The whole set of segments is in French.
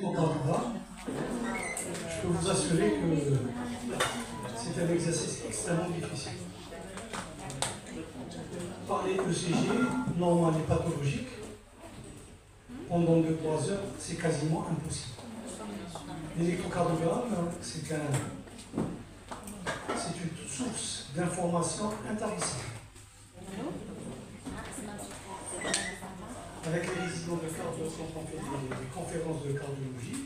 l'échocardiogramme, je peux vous assurer que c'est un exercice extrêmement difficile. Parler ECG, normal et pathologique, pendant 2-3 heures, c'est quasiment impossible. L'électrocardiogramme, c'est une source d'information intarissable. Avec les résidents de cardio, quand on fait des conférences de cardiologie,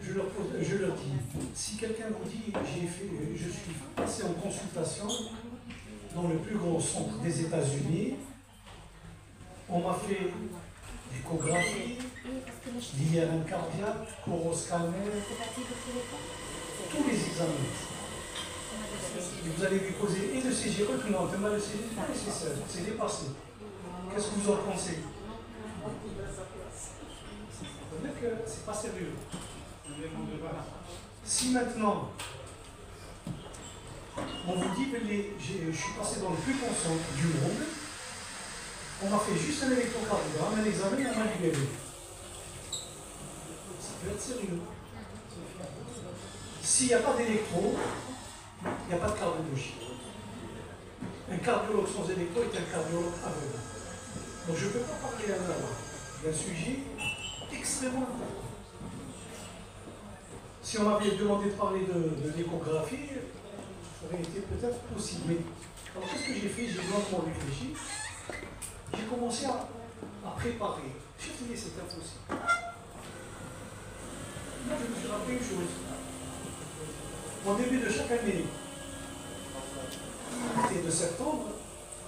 je leur dis, si quelqu'un vous dit, je suis passé en consultation dans le plus grand centre des États-Unis, on m'a fait l'échographie, l'IRM cardiaque, coroscanner, tous les examens. Vous allez lui poser et le CG retenant, le CG n'est pas nécessaire, c'est dépassé. Qu'est-ce que vous en pensez? C'est-à-dire que c'est pas sérieux. Si maintenant on vous dit que je suis passé dans le plus grand centre du monde, on m'a fait juste un électrocardiogramme, un examen et on m'a libéré. Ça peut être sérieux. S'il n'y a pas d'électro, il n'y a pas de cardiologie. Un cardiologue sans électro est un cardiologue aveugle. Donc je ne peux pas parler à d'un sujet extrêmement important. Si on m'avait demandé de parler de l'échographie, ça aurait été peut-être possible. Mais alors qu'est-ce que j'ai fait? J'ai longuement réfléchi. J'ai commencé à préparer. J'ai dit c'est impossible. Là, je me suis rappelé une chose. Au début de chaque année, de septembre,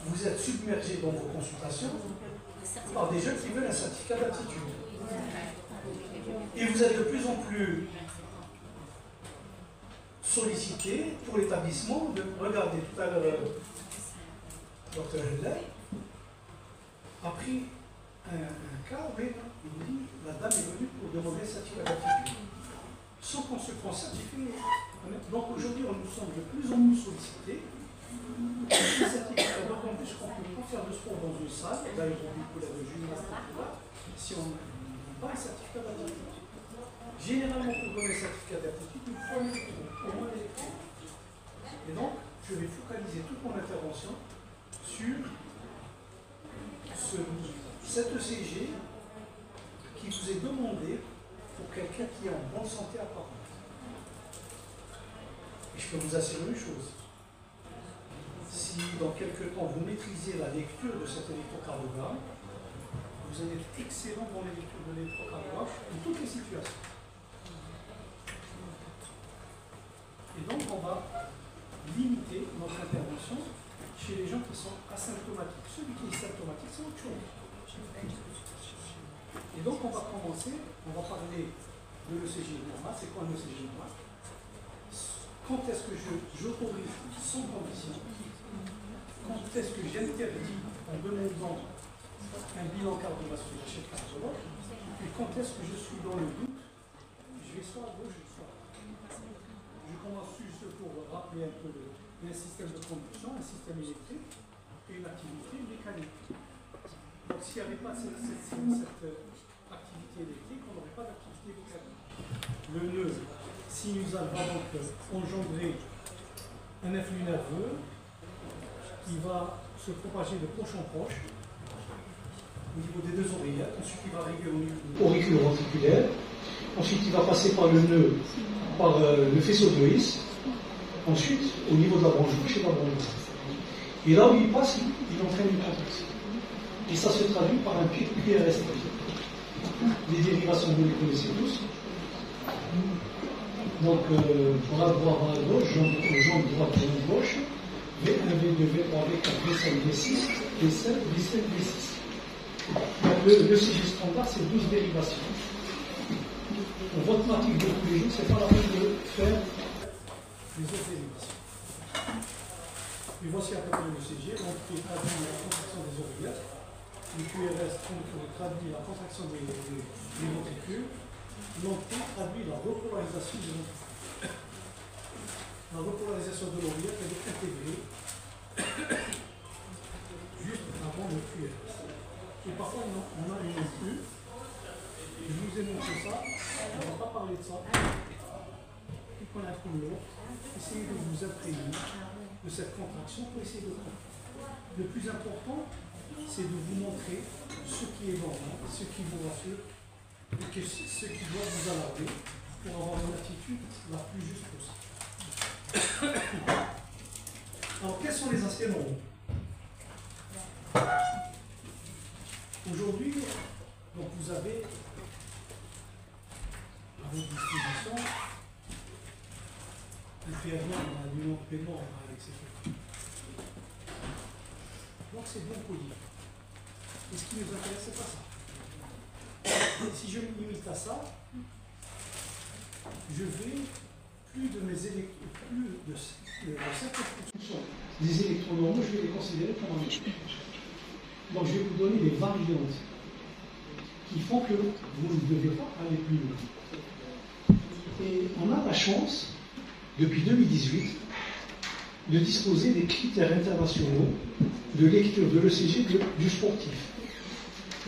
vous êtes submergé dans vos consultations par des jeunes qui veulent un certificat d'aptitude. Et vous êtes de plus en plus sollicité pour l'établissement de regarder tout à l'heure, Dr. Hedley a pris un cas où il dit la dame est venue pour demander un certificat d'aptitude. Sans qu'on se prenne certifié. Donc aujourd'hui, nous sommes de plus en plus sollicités. Donc en plus, on ne peut pas faire de sport dans une salle, d'aérobic ou de gymnastique, si on n'a pas un certificat d'aptitude. Généralement, pour donner un certificat d'aptitude, il faut un électro, au moins l'électro. Et donc, je vais focaliser toute mon intervention sur cet ECG qui vous est demandé pour quelqu'un qui est en bonne santé apparente. Et je peux vous assurer une chose. Si dans quelques temps vous maîtrisez la lecture de cet électrocardiogramme, vous allez être excellent dans la lecture de l'électrocardiogramme dans toutes les situations. Et donc on va limiter notre intervention chez les gens qui sont asymptomatiques. Celui qui est symptomatique, c'est autre chose. Et donc on va commencer, on va parler de l'ECG normal. C'est quoi un ECG normal? Quand est-ce que j'autorise sans condition? Quand est-ce que j'interdis en demandant un bilan cardiovasculaire chez le cardiologue? Et quand est-ce que je suis dans le doute? Je vais soit à gauche, soit à droite. Je commence juste pour rappeler un peu un système de conduction, un système électrique et une activité mécanique. Donc s'il n'y avait pas cette activité électrique, on n'aurait pas d'activité mécanique. Le nœud sinusal va donc engendrer un influx nerveux qui va se propager de proche en proche au niveau des deux oreillettes. Ensuite, il va arriver au niveau auriculo-ventriculaire. Ensuite, il va passer par le nœud, par le faisceau de His. Ensuite, au niveau de la branche gauche et de la branche droite. Et là où il passe, il entraîne une contraction. Et ça se traduit par un pic QRS. Les dérivations, vous les connaissez tous. Donc, bras droit, bras gauche, jambe droite, jambe gauche, V1, V2, V3, V4, V5, V6, V7, V7, V6. Donc, le CG standard, c'est 12 dérivations. Pour votre pratique de tous les jours, c'est pas la peine de faire les autres dérivations. Et voici à peu près le CG, donc qui traduit la contraction des oreillettes. Le QRS traduit la contraction des ventricules. L'entrée traduit la repolarisation de l'entrée. La repolarisation de l'oreillette elle est intégrée juste avant le QRS. Et parfois on a une ampoule qui nous dénoncer ça, on ne va pas parler de ça. Puis qu'on a pour l'autre, essayez de vous imprégner de cette contraction pour essayer de comprendre. Le plus important, c'est de vous montrer ce qui est normal, ce qui vous rassure, et que ce qui doit vous alarmer pour avoir une attitude la plus juste possible. Alors, quels sont les aspects normaux? Aujourd'hui, donc vous avez à votre disposition un PRN, un numéro de paiement, etc. Donc c'est bien connu. Et ce qui nous intéresse, c'est pas ça. Si je me limite à ça, je vais plus de mes électrons, plus de 50% des électrons normaux, je vais les considérer comme un électron. Donc je vais vous donner des variantes qui font que vous ne devez pas aller plus loin. Et on a la chance, depuis 2018, de disposer des critères internationaux de lecture de l'ECG du sportif.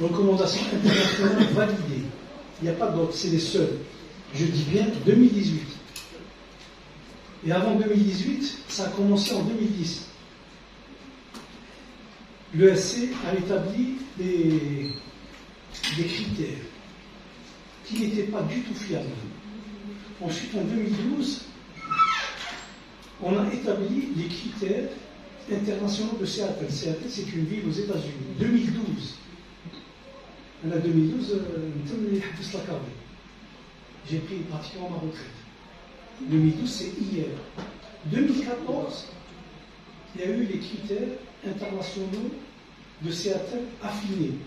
Recommandations internationales validées. Il n'y a pas d'autres, c'est les seuls. Je dis bien 2018. Et avant 2018, ça a commencé en 2010. L'ESC a établi des critères qui n'étaient pas du tout fiables. Ensuite, en 2012, on a établi les critères internationaux de Seattle. Seattle, c'est une ville aux États-Unis. 2012. En 2012, j'ai pris pratiquement ma retraite. 2012, c'est hier. 2014, il y a eu les critères internationaux de Seattle affinés.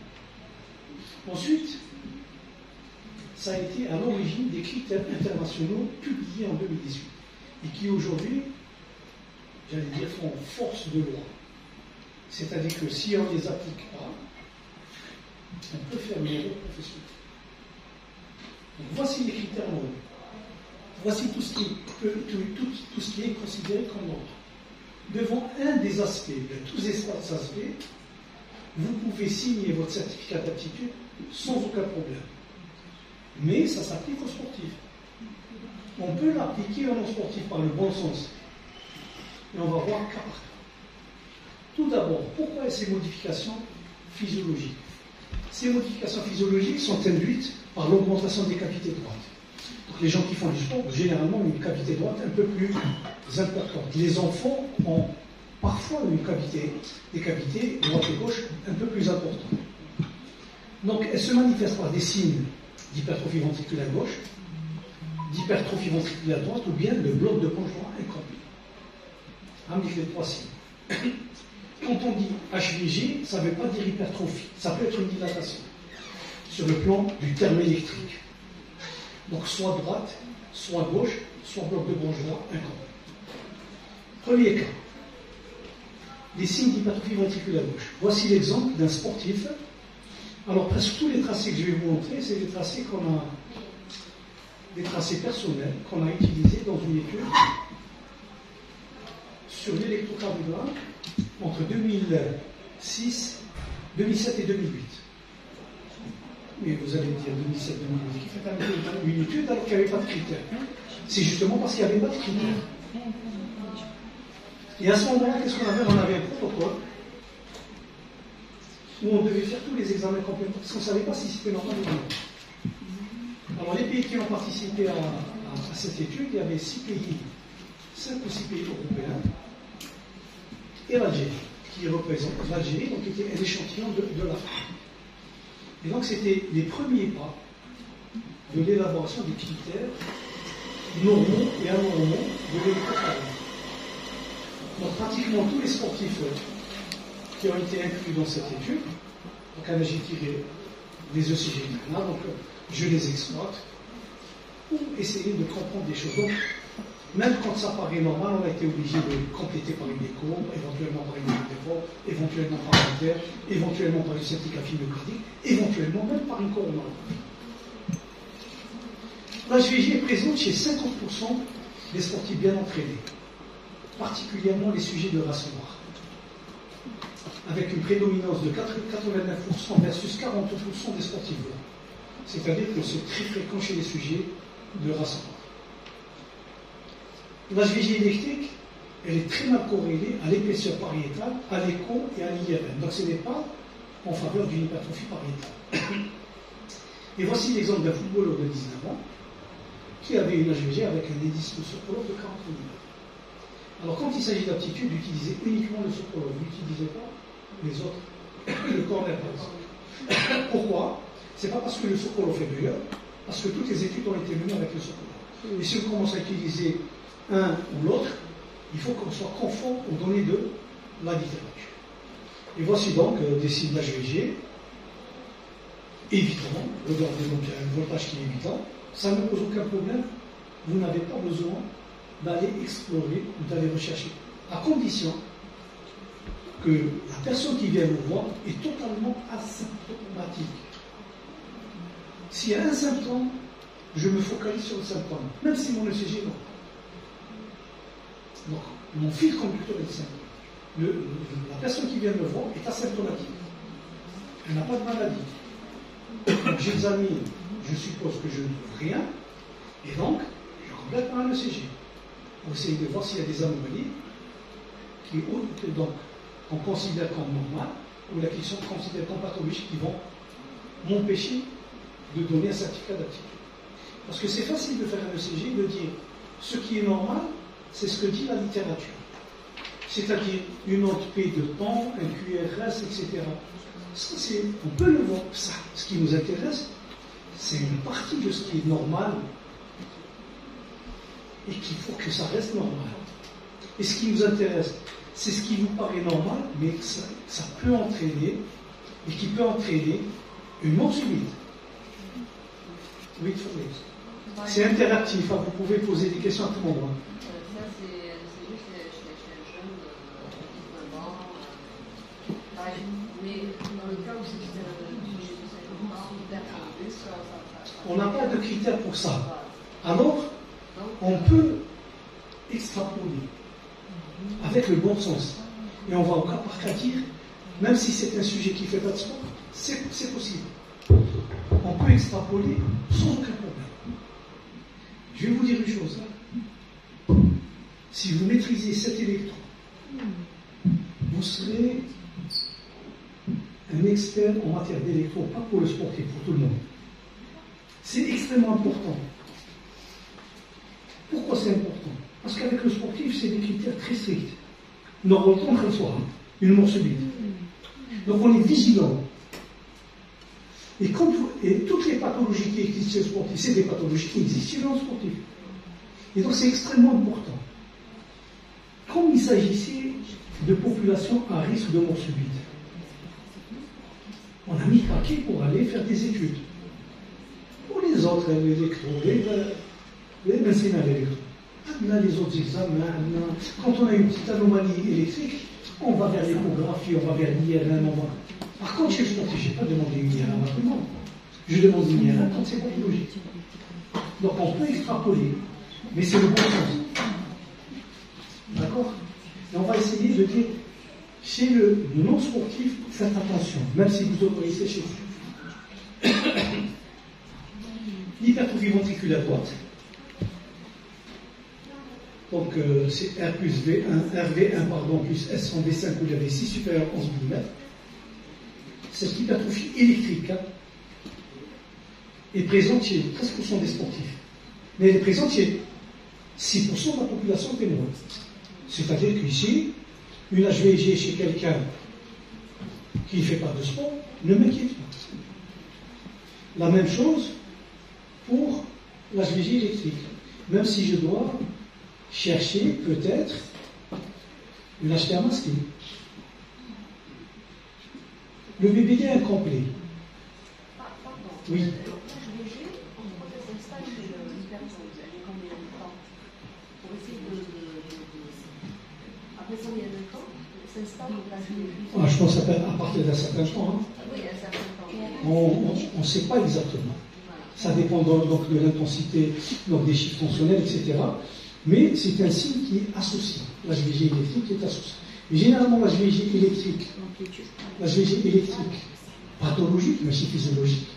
Ensuite, ça a été à l'origine des critères internationaux publiés en 2018 et qui aujourd'hui, j'allais dire, font force de loi. C'est-à-dire que si on ne les applique pas, on peut faire une erreur professionnelle. Donc voici les critères normaux. Voici tout ce qui est considéré comme normal. Devant un des aspects, de tous ces aspects, vous pouvez signer votre certificat d'aptitude sans aucun problème. Mais ça s'applique aux sportifs. On peut l'appliquer aux non-sportifs par le bon sens. Et on va voir cas par cas. Tout d'abord, pourquoi ces modifications physiologiques? Ces modifications physiologiques sont induites par l'augmentation des cavités droites. Donc les gens qui font du sport, généralement, ont une cavité droite un peu plus importante. Les enfants ont parfois des cavités droite et gauche un peu plus importantes. Donc elles se manifestent par des signes d'hypertrophie ventriculaire gauche, d'hypertrophie ventriculaire droite ou bien de bloc de poche droit incomplet. Avec les trois signes. Quand on dit HVG, ça ne veut pas dire hypertrophie, ça peut être une dilatation sur le plan du terme électrique. Donc soit droite, soit gauche, soit bloc de branche droit incomplet. Premier cas, les signes d'hypertrophie ventriculaire gauche. Voici l'exemple d'un sportif. Alors presque tous les tracés que je vais vous montrer, c'est des tracés des tracés personnels qu'on a utilisés dans une étude sur l'électrocardiogramme entre 2007 et 2008. Mais vous allez me dire 2007-2008, qui fait quand même une étude alors qu'il n'y avait pas de critères. C'est justement parce qu'il n'y avait pas de critères. Et à ce moment-là, qu'est-ce qu'on avait? On avait un protocole où on devait faire tous les examens complètement, parce qu'on ne savait pas si c'était normal ou non. Alors les pays qui ont participé à cette étude, il y avait 5 ou 6 pays européens, et l'Algérie, qui représente l'Algérie, donc qui était un échantillon de l'Afrique. Et donc c'était les premiers pas de l'élaboration des critères normaux et anormaux de l'électrocardiogramme. Donc pratiquement tous les sportifs qui ont été inclus dans cette étude, donc j'ai tiré les ECG là, donc je les exploite pour essayer de comprendre des choses. Donc, même quand ça paraît normal, on a été obligé de compléter par une écho, éventuellement par une écho, éventuellement par un verre, éventuellement par une scintigraphie myocardique, éventuellement même par une coronarographie. L'HVG est présente chez 50% des sportifs bien entraînés, particulièrement les sujets de race noire, avec une prédominance de 89% versus 42% des sportifs blancs. c'est-à-dire que c'est très fréquent chez les sujets de race noire. L'HVG électrique, elle est très mal corrélée à l'épaisseur pariétale, à l'écho et à l'IRM. Donc ce n'est pas en faveur d'une hypertrophie pariétale. Et voici l'exemple d'un footballeur de 19 ans qui avait une HVG avec un indice de Sokolov de 40 mm. Alors quand il s'agit d'aptitude, d'utiliser uniquement le Sokolov, n'utilisez pas les autres, le corner par exemple. Pourquoi? C'est pas parce que le Sokolov est meilleur, parce que toutes les études ont été menées avec le Sokolov. Et si on commence à utiliser un ou l'autre, il faut qu'on soit conforme aux données de la littérature. Et voici donc des signes d'HVG évident, regardez donc il y a un voltage qui est évident, ça ne pose aucun problème, vous n'avez pas besoin d'aller explorer ou d'aller rechercher, à condition que la personne qui vient vous voir est totalement asymptomatique. S'il y a un symptôme, je me focalise sur le symptôme, même si mon ECG est non. Donc, mon fil conducteur est simple. La personne qui vient me voir est asymptomatique. Elle n'a pas de maladie. Donc, j'examine, je suppose que je ne trouve rien, et donc, je complète par un ECG. Pour essayer de voir s'il y a des anomalies qui, donc, qu'on considère comme normales, ou là, qui sont considérées comme pathologiques, qui vont m'empêcher de donner un certificat d'aptitude. Parce que c'est facile de faire un ECG, de dire ce qui est normal, c'est ce que dit la littérature. C'est-à-dire une note P de temps, un QRS, etc. Ça, on peut le voir. Ça, ce qui nous intéresse, c'est une partie de ce qui est normal et qu'il faut que ça reste normal. Et ce qui nous intéresse, c'est ce qui vous paraît normal, mais que ça peut entraîner, et qui peut entraîner une mort subite. Oui, c'est interactif, hein, vous pouvez poser des questions à tout moment. Ça, c'est juste chez un jeune de 19 ans. Mais dans le cas où c'est on n'a pas de critères pour ça. Alors, on peut extrapoler avec le bon sens. Et on va au cas par cas dire, même si c'est un sujet qui ne fait pas de sport, c'est possible. On peut extrapoler sans aucun problème. Je vais vous dire une chose. Si vous maîtrisez cet électron, vous serez un expert en matière d'électron, pas pour le sportif, pour tout le monde. C'est extrêmement important. Pourquoi c'est important? Parce qu'avec le sportif, c'est des critères très stricts. Nous remontons très soir, une mort subite. Donc on est vigilant. Et toutes les pathologies qui existent chez le sportif, c'est des pathologies qui existent chez le sportif. Et donc c'est extrêmement important. Comme il s'agissait de populations à risque de mort subite, on a mis paquet pour aller faire des études. Pour les autres, l'électro, les médecines à l'électro. Là, les autres examens, quand on a une petite anomalie électrique, on va vers l'échographie, on va vers l'IRM, Par contre, chez le sportif, je n'ai pas demandé une IRM à tout le monde. Je demande une IRM quand c'est pathologique. Donc on peut extrapoler, mais c'est le bon sens. D'accord? Et on va essayer de dire, chez le non-sportif, faites attention, même si vous autorisez chez vous. L'hypertrophie ventriculaire droite. Donc c'est R plus V1, RV1 pardon, plus S en V5 ou V6 supérieur à 11 mm. Cette hypertrophie électrique est présente chez 13% des sportifs. Mais elle est présente chez 6% de la population témoin. C'est-à-dire qu'ici, une HVG chez quelqu'un qui ne fait pas de sport ne m'inquiète pas. La même chose pour l'HVG électrique. Même si je dois chercher peut-être une HTA masquée. Le BBD est incomplet. Oui. Ah, je pense à partir d'un certain temps. On ne sait pas exactement. Ça dépend donc de l'intensité, donc des chiffres fonctionnels, etc. Mais c'est un signe qui est associé. La HVG électrique est associée. Généralement, la HVG électrique pathologique, mais aussi physiologique,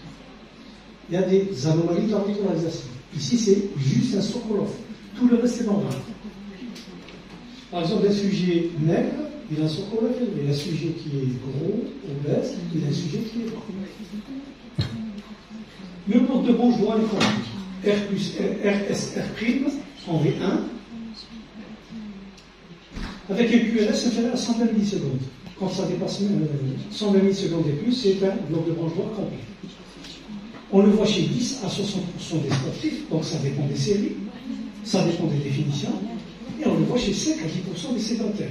il y a des anomalies dans l'organisation. Ici, c'est juste un Sokolov. Tout le reste est normal. Par exemple, un sujet maigre, il a un Sokolov élevé. Un sujet qui est gros, obèse, il a un sujet qui est gros. Le bloc de gauche doit aller compris. R plus RSR' en V1, avec un QRS inférieur à 120 millisecondes. Quand ça dépasse 120 millisecondes et plus, c'est un bloc de branche droite complet. On le voit chez 10 à 60% des sportifs, donc ça dépend des séries, ça dépend des définitions, et on le voit chez 5 à 10% des sédentaires.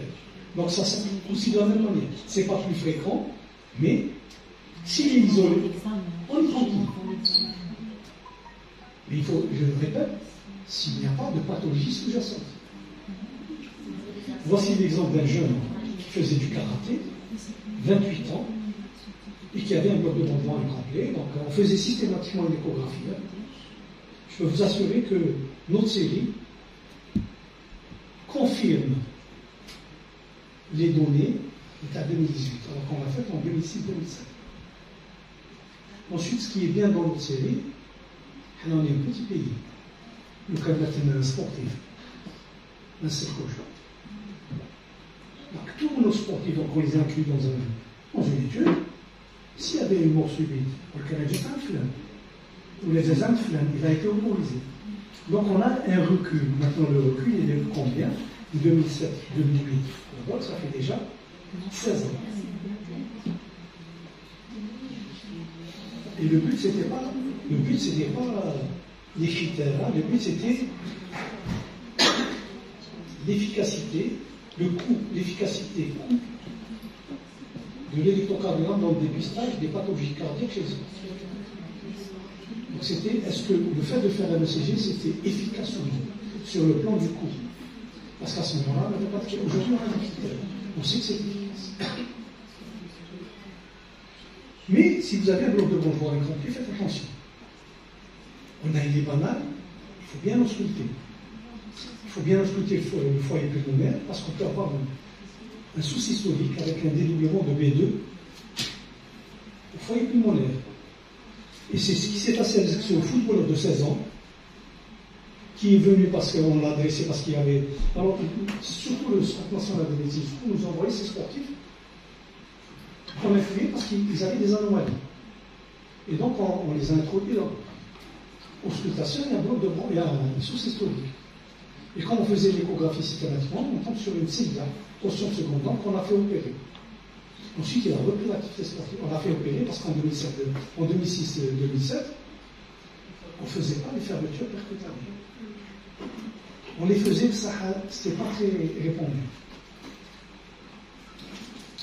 Donc ça s'applique aussi de la même manière. C'est pas plus fréquent, mais s'il est isolé, on est tranquille. Mais il faut, je le répète, s'il n'y a pas de pathologie sous-jacente. Voici l'exemple d'un jeune qui faisait du karaté, 28 ans, et qui avait un bloc de branche incomplet. Donc on faisait systématiquement une échographie. Je peux vous assurer que notre série confirme les données de 2018, alors qu'on l'a fait en 2006-2007. Ensuite, ce qui est bien dans notre série, on est un petit pays. Nous sommes un sportif. Un seul coach. Donc tous nos sportifs, donc on les inclut dans une étude. S'il y avait une mort subite, le Canadien est un flamme, ou les exemples flammes, il a été autorisé. Donc on a un recul. Maintenant le recul, il est de combien? 2007, 2008. Donc ça fait déjà 16 ans. Et le but, c'était pas les critères, hein. Le but, c'était l'efficacité, le coût, l'efficacité, coût de l'électrocardiogramme dans le dépistage des pathologies cardiaques chez eux. Donc c'était, est-ce que le fait de faire un ECG, c'était efficace ou non, sur le plan du coût? Parce qu'à ce moment-là, on n'avait pas de critères. Aujourd'hui, on a des critères. On sait que c'est efficace. Mais si vous avez un bloc de branche incomplet, faites attention. On a une banale, il faut bien ausculter. Il faut bien ausculter le foyer pulmonaire parce qu'on peut avoir un souci historique avec un dédoublement de B2 au foyer pulmonaire. Et c'est ce qui s'est passé avec ce footballeur de 16 ans qui est venu parce qu'on l'a adressé parce qu'il y avait. Alors, surtout le Centre national de médecine, nous envoyait ces sportifs qu'on a fait parce qu'ils avaient des anomalies. Et donc, on les a introduits dans l'auscultation, il y a un bloc de branche, il y a un souci historique. Et quand on faisait l'échographie systématiquement, on tombe sur une cilia, portion de seconde dent qu'on a fait opérer. Ensuite, il a repris l'activité sportive. On l'a fait opérer parce qu'en 2006-2007, on ne faisait pas les fermetures percutaires. On les faisait, ce n'était pas très répandu.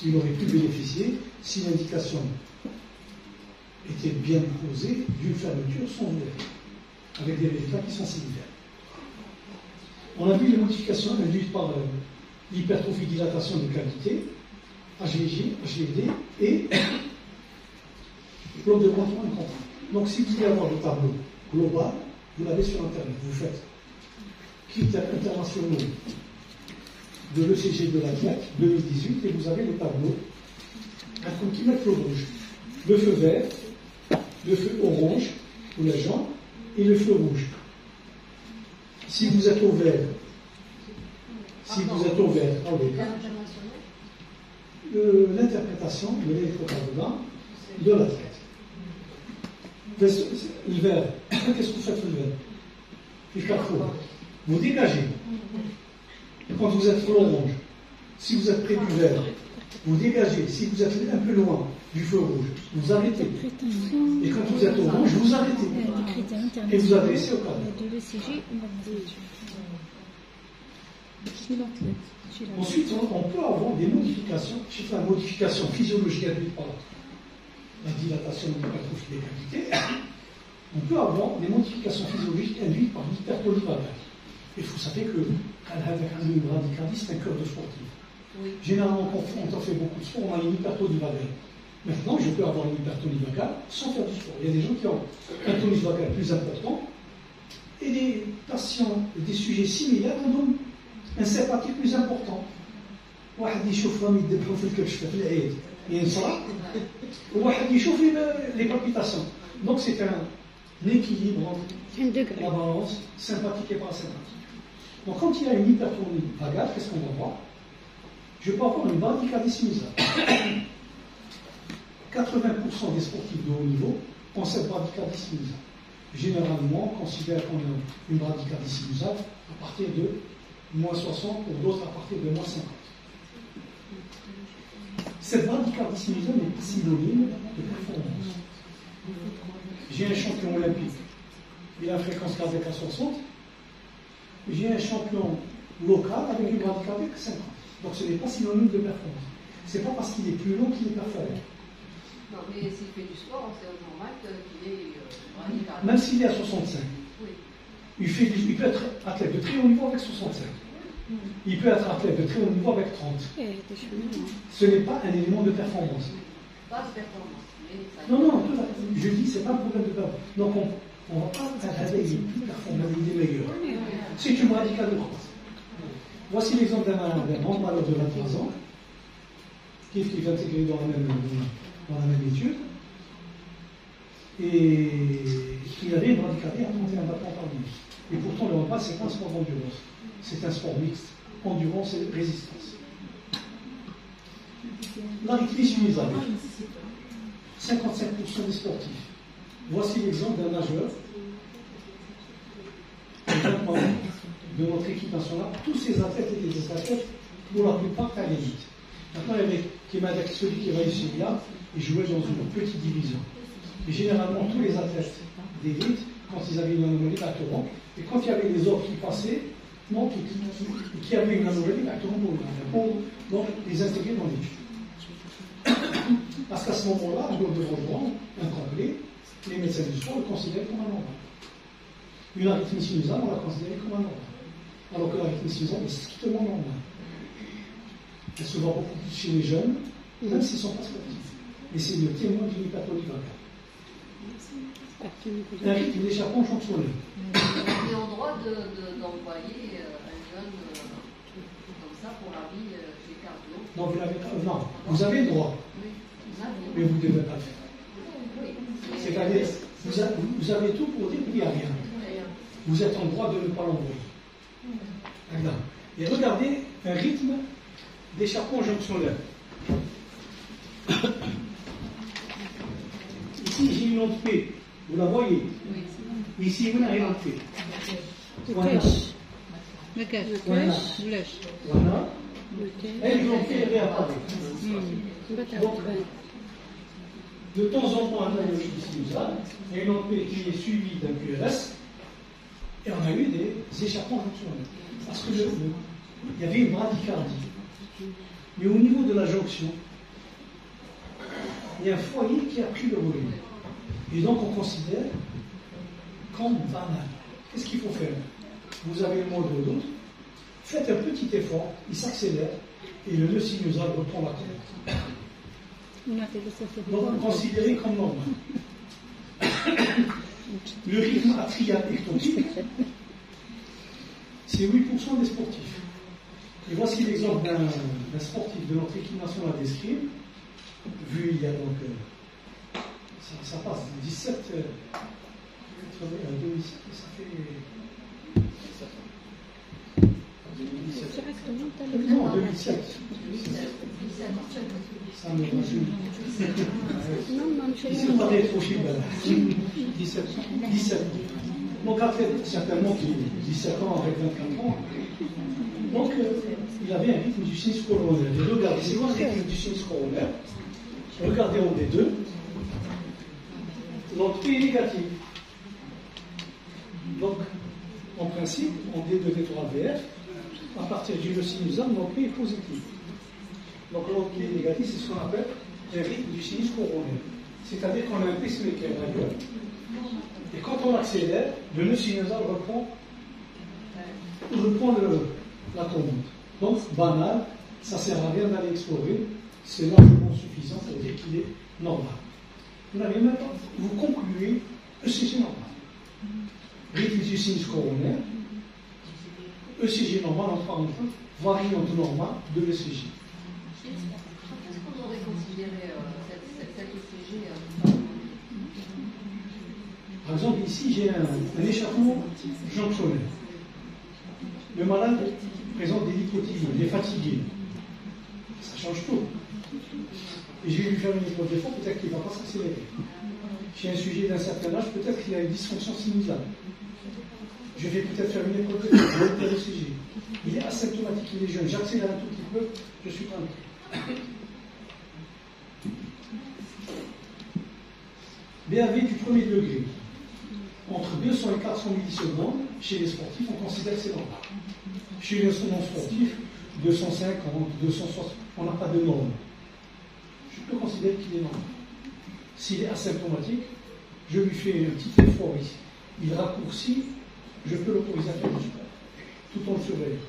Il aurait pu bénéficier si l'indication était bien posée d'une fermeture sans verre, avec des résultats qui sont similaires. On a vu les modifications induites par l'hypertrophie-dilatation de cavité, HVG, HVD et bloc de branchement incomplet. Donc si vous voulez avoir le tableau global, vous l'avez sur Internet. Vous faites critères internationaux de l'ECG de la DIAC 2018 et vous avez le tableau qui met le feu rouge, le feu vert, le feu orange pour les gens et le feu rouge. Si vous êtes au vert, l'interprétation de l'électrocardiogramme de l'athlète. Le vert, qu'est-ce que vous faites le vert? Il faut. Vous dégagez. Quand vous êtes sur l'orange, si vous êtes près du vert, vous dégagez. Si vous êtes un peu loin du feu rouge, vous arrêtez. Et quand vous êtes orange, vous arrêtez. Et vous adressez au cadre. Ensuite, on peut avoir des modifications. Je fais une modification physiologique induite par la dilatation de l'hypertrophie des cavités. On peut avoir des modifications physiologiques induites par l'hypertonie vagal. Et vous savez que une bradycardie, c'est un cœur de sportif. Oui. Généralement, quand on fait beaucoup de sport, on a une hypertonie vagale. Maintenant, je peux avoir une hypertonie vagale sans faire du sport. Il y a des gens qui ont un tonus vagal plus important et des patients, des sujets similaires ont un sympathique plus important. واحد يشوفهم يدبحوا في الكبش في العيد ينصرع وواحد يشوف les palpitations. Donc c'est équilibre entre la balance sympathique et parasympathique. Donc quand il y a une hypertonie vagale, qu'est-ce qu'on va voir? Je peux avoir une bradycardie sinusale. 80% des sportifs de haut niveau ont cette bradycardie sinusale. Généralement, on considère qu'on a une bradycardie sinusale à partir de moins 60, pour d'autres à partir de moins 50. Cette bradycardie sinusale n'est pas synonyme de performance. J'ai un champion olympique, il a une fréquence cardiaque à 60. J'ai un champion local avec une bradycardie à 50. Donc ce n'est pas synonyme de performance. Ce n'est pas parce qu'il est plus long qu'il est performant. Non, mais s'il fait du sport, c'est normal qu'il ait bradycardie. Même s'il est à 65. Oui. Il peut être athlète de très haut niveau avec 65. Il peut être athlète de très haut niveau avec 30. Ce n'est pas un élément de performance. Pas de performance. Non, je dis, ce n'est pas un problème de performance. Donc on ne va pas regarder les plus performants, les meilleurs. C'est une bradycardie de croissance. Voici l'exemple d'un handballeur de 23 ans qui va intégrer dans la même étude. Et il avait une bradycardie à 31 battements par minute. Et pourtant, le handball, ce n'est pas un sport d'endurance. C'est un sport mixte, endurance et résistance. L'arythmie sinusale, 55% des sportifs. Voici l'exemple d'un nageur de notre équipe nationale. Tous ces athlètes étaient des athlètes, pour la plupart, à l'élite. Maintenant, il y avait Kemal, celui qui va ici là, il jouait dans une petite division. Et généralement, tous les athlètes d'élite, quand ils avaient une anomalie d'acteur, et quand il y avait les autres qui passaient, non, qui avaient une anomalie d'acteur pour donc les intégrer dans l'étude. Parce qu'à ce moment-là, on doit rejoindre incomplet, les médecins du sport le considèrent comme un normal. Une arythmie sinusale, on la considère comme un normal. Alors que l'arythmie sinusale est strictement normale. Elle se voit beaucoup plus chez les jeunes, même s'ils ne sont pas sportifs. Et c'est le témoin d'une hypertonie vagale. Un rythme d'échappement championné. On est en droit d'envoyer un jeune comme ça pour la vie chez cardio. Non, vous l'avez pas. Non, vous avez le droit. Mais vous ne devez pas le faire. C'est-à-dire, vous avez tout pour dire qu'il n'y a rien. Vous êtes en droit de ne pas l'envoyer. Et regardez un rythme d'échappement jonctionnel. Ici, j'ai une onde P. Vous la voyez? Ici, vous n'avez une onde P. Voilà. Voilà. Et l'onde P réapparaît. Donc, de temps en temps, on a eu une sinusale, et une onde P qui est suivie d'un QRS, et on a eu des échappements jonctionnels. Parce que il y avait une bradycardie. Mais au niveau de la jonction, il y a un foyer qui a pris le volume. Et donc on considère comme banal. Qu'est-ce qu'il faut faire? Vous avez le moindre doute, faites un petit effort, il s'accélère, et le nœud sinusal reprend la courbe. Donc considéré comme normal. Le rythme atrial ectopique, c'est 8% des sportifs. Et voici l'exemple d'un sportif de notre équipe nationale d'escrime. Vu il y a donc, ça passe de 17, 2007, ça fait... Non, 2007. Ça me rassure. C'est pas des trop chiffres, 17. Donc après, certainement qu'il 17 ans avec 24 ans. Donc il avait un rythme du sinus coronaire. Et regardez, c'est quoi le rythme du sinus coronaire? Regardez en D2. Donc P est négatif. Donc, en principe, en D2, D3, VF, à partir du nœud sinusal, notre P est positif. Donc l'autre qui est négatif, c'est ce qu'on appelle un rythme du sinus coronaire. C'est-à-dire qu'on a un pacemaker ailleurs. Et quand on accélère, le nœud sinusal reprend la conduite. Donc, banal, ça ne sert à rien d'aller explorer, c'est largement suffisant pour dire qu'il est normal. Vous n'avez même pas, vous concluez ECG normal. Rythme du sinus coronaire, ECG normal, en parenthèse, variante normale de l'ECG. Qu'est-ce qu'on aurait considéré cette ECG Par exemple, ici, j'ai un échappement jonctionnel. Le malade présente des lipotylies, il est fatigué. Ça change tout. Et je vais lui faire une épreuve de fond, peut-être qu'il ne va pas s'accélérer. Chez un sujet d'un certain âge, peut-être qu'il a une dysfonction sinusale. Je vais peut-être faire une épreuve de fond, le sujet. Il est asymptomatique, il est jeune, j'accélère un tout petit peu, je suis tranquille. BAV du premier degré. Entre 200 et 400 millisecondes, chez les sportifs, on considère que c'est normal. Chez les non-sportifs, 250, 260, on n'a pas de norme. Je peux considérer qu'il est normal. S'il est asymptomatique, je lui fais un petit effort ici. Il raccourcit, je peux l'autoriser à faire du sport, tout en le surveillant.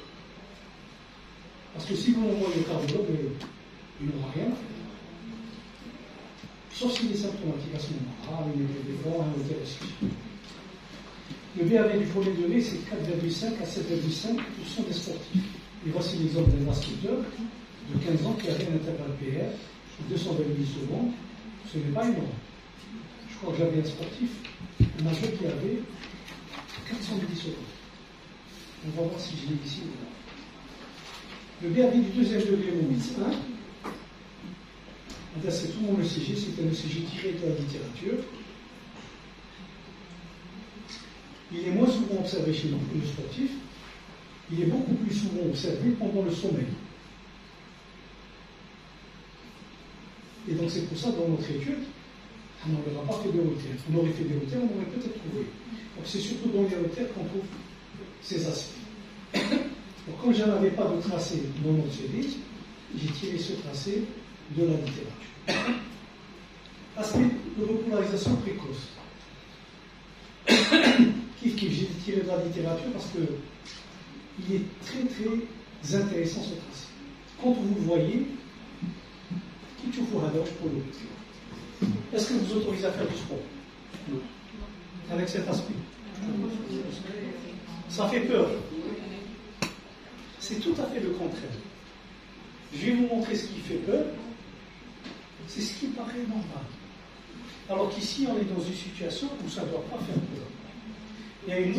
Parce que si vous m'envoyez le cardiologue, il n'aura rien à faire. Sauf s'il est symptomatique à ce moment-là, il est vraiment un intéressé. Le BAV du premier degré, c'est 4,5 à 7,5% des sportifs. Et voici l'exemple d'un basketeur de 15 ans qui avait un intervalle PR de 200 secondes. Ce n'est pas énorme. Je crois que j'avais un sportif, un majeur qui avait 400 secondes. On va voir si je l'ai ici ou là. Le BAV du deuxième degré au MIS 1, c'est tout mon ECG, c'est un ECG tiré de la littérature. Il est moins souvent observé chez le sportif, il est beaucoup plus souvent observé pendant le sommeil. Et donc c'est pour ça, dans notre étude, on n'aurait pas fait des hauteurs. On aurait fait des hauteurs, on aurait peut-être trouvé. Donc c'est surtout dans les hauteurs qu'on trouve ces aspects. Donc comme je n'avais pas de tracé dans notre série, j'ai tiré ce tracé de la littérature. Aspect de repolarisation précoce. J'ai tiré de la littérature parce qu'il est très très intéressant ce tracé. Quand vous le voyez, qui tu vous radar pour le. Est-ce que vous autorisez à faire du sport? Non. Avec cet aspect. Ça fait peur. C'est tout à fait le contraire. Je vais vous montrer ce qui fait peur. C'est ce qui paraît normal. Alors qu'ici, on est dans une situation où ça ne doit pas faire peur. Il y a une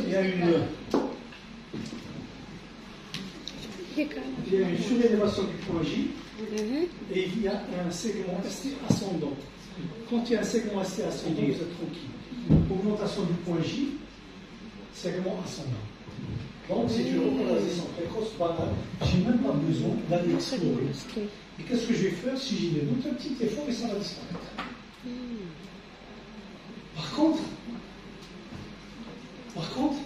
surélévation du point J et il y a un segment ST ascendant. Quand il y a un segment ST ascendant, vous êtes tranquille. Augmentation du point J, segment ascendant. Donc c'est une repolarisation précoce banale. Je n'ai même pas besoin d'aller explorer. Et qu'est-ce que je vais faire si j'ai des doutes? Un petit effort et ça va disparaître. Par contre,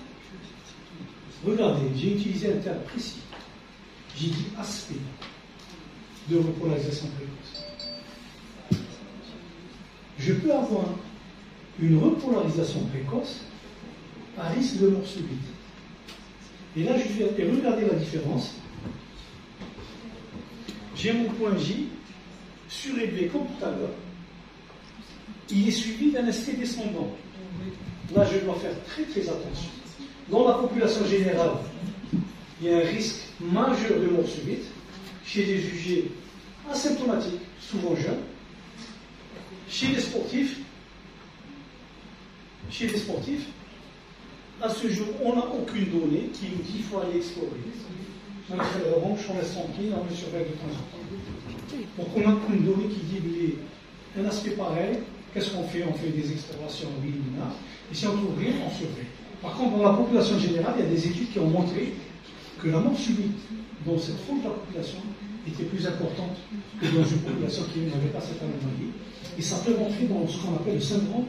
regardez, j'ai utilisé un terme précis. J'ai dit aspect de repolarisation précoce. Je peux avoir une repolarisation précoce à risque de mort subite. Et là, je vais regarder la différence. J'ai mon point J surélevé comme tout à l'heure. Il est suivi d'un ST descendant. Là, je dois faire très très attention. Dans la population générale, il y a un risque majeur de mort subite chez les sujets asymptomatiques, souvent jeunes. Chez les sportifs, à ce jour, on n'a aucune donnée qui nous dit qu'il faut aller explorer. On laisse tranquille, on le surveille de temps en temps. Donc on n'a aucune donnée qui dit un aspect pareil. Qu'est-ce qu'on fait? On fait des explorations biliminaires. Et si on trouve rien, on surveille. Par contre, dans la population générale, il y a des études qui ont montré que la mort subite dans cette frange de la population était plus importante que dans une population qui n'avait pas cette anomalie. Et ça peut rentrer dans ce qu'on appelle le syndrome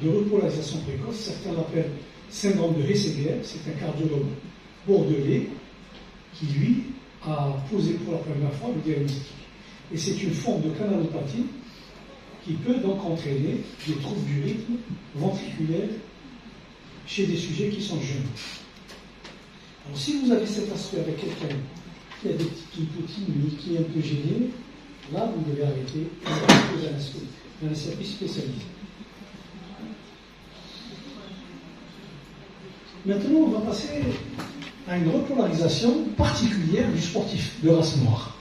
de repolarisation précoce. Certains l'appellent syndrome de Hesseger. C'est un cardiologue bordelais qui, lui, a posé pour la première fois le diagnostic. Et c'est une forme de canalopathie qui peut donc entraîner des troubles du rythme ventriculaire chez des sujets qui sont jeunes. Alors si vous avez cet aspect avec quelqu'un qui a des petites hypothymies, qui est un peu gêné, là vous devez arrêter dans un service spécialisé. Maintenant on va passer à une repolarisation particulière du sportif de race noire.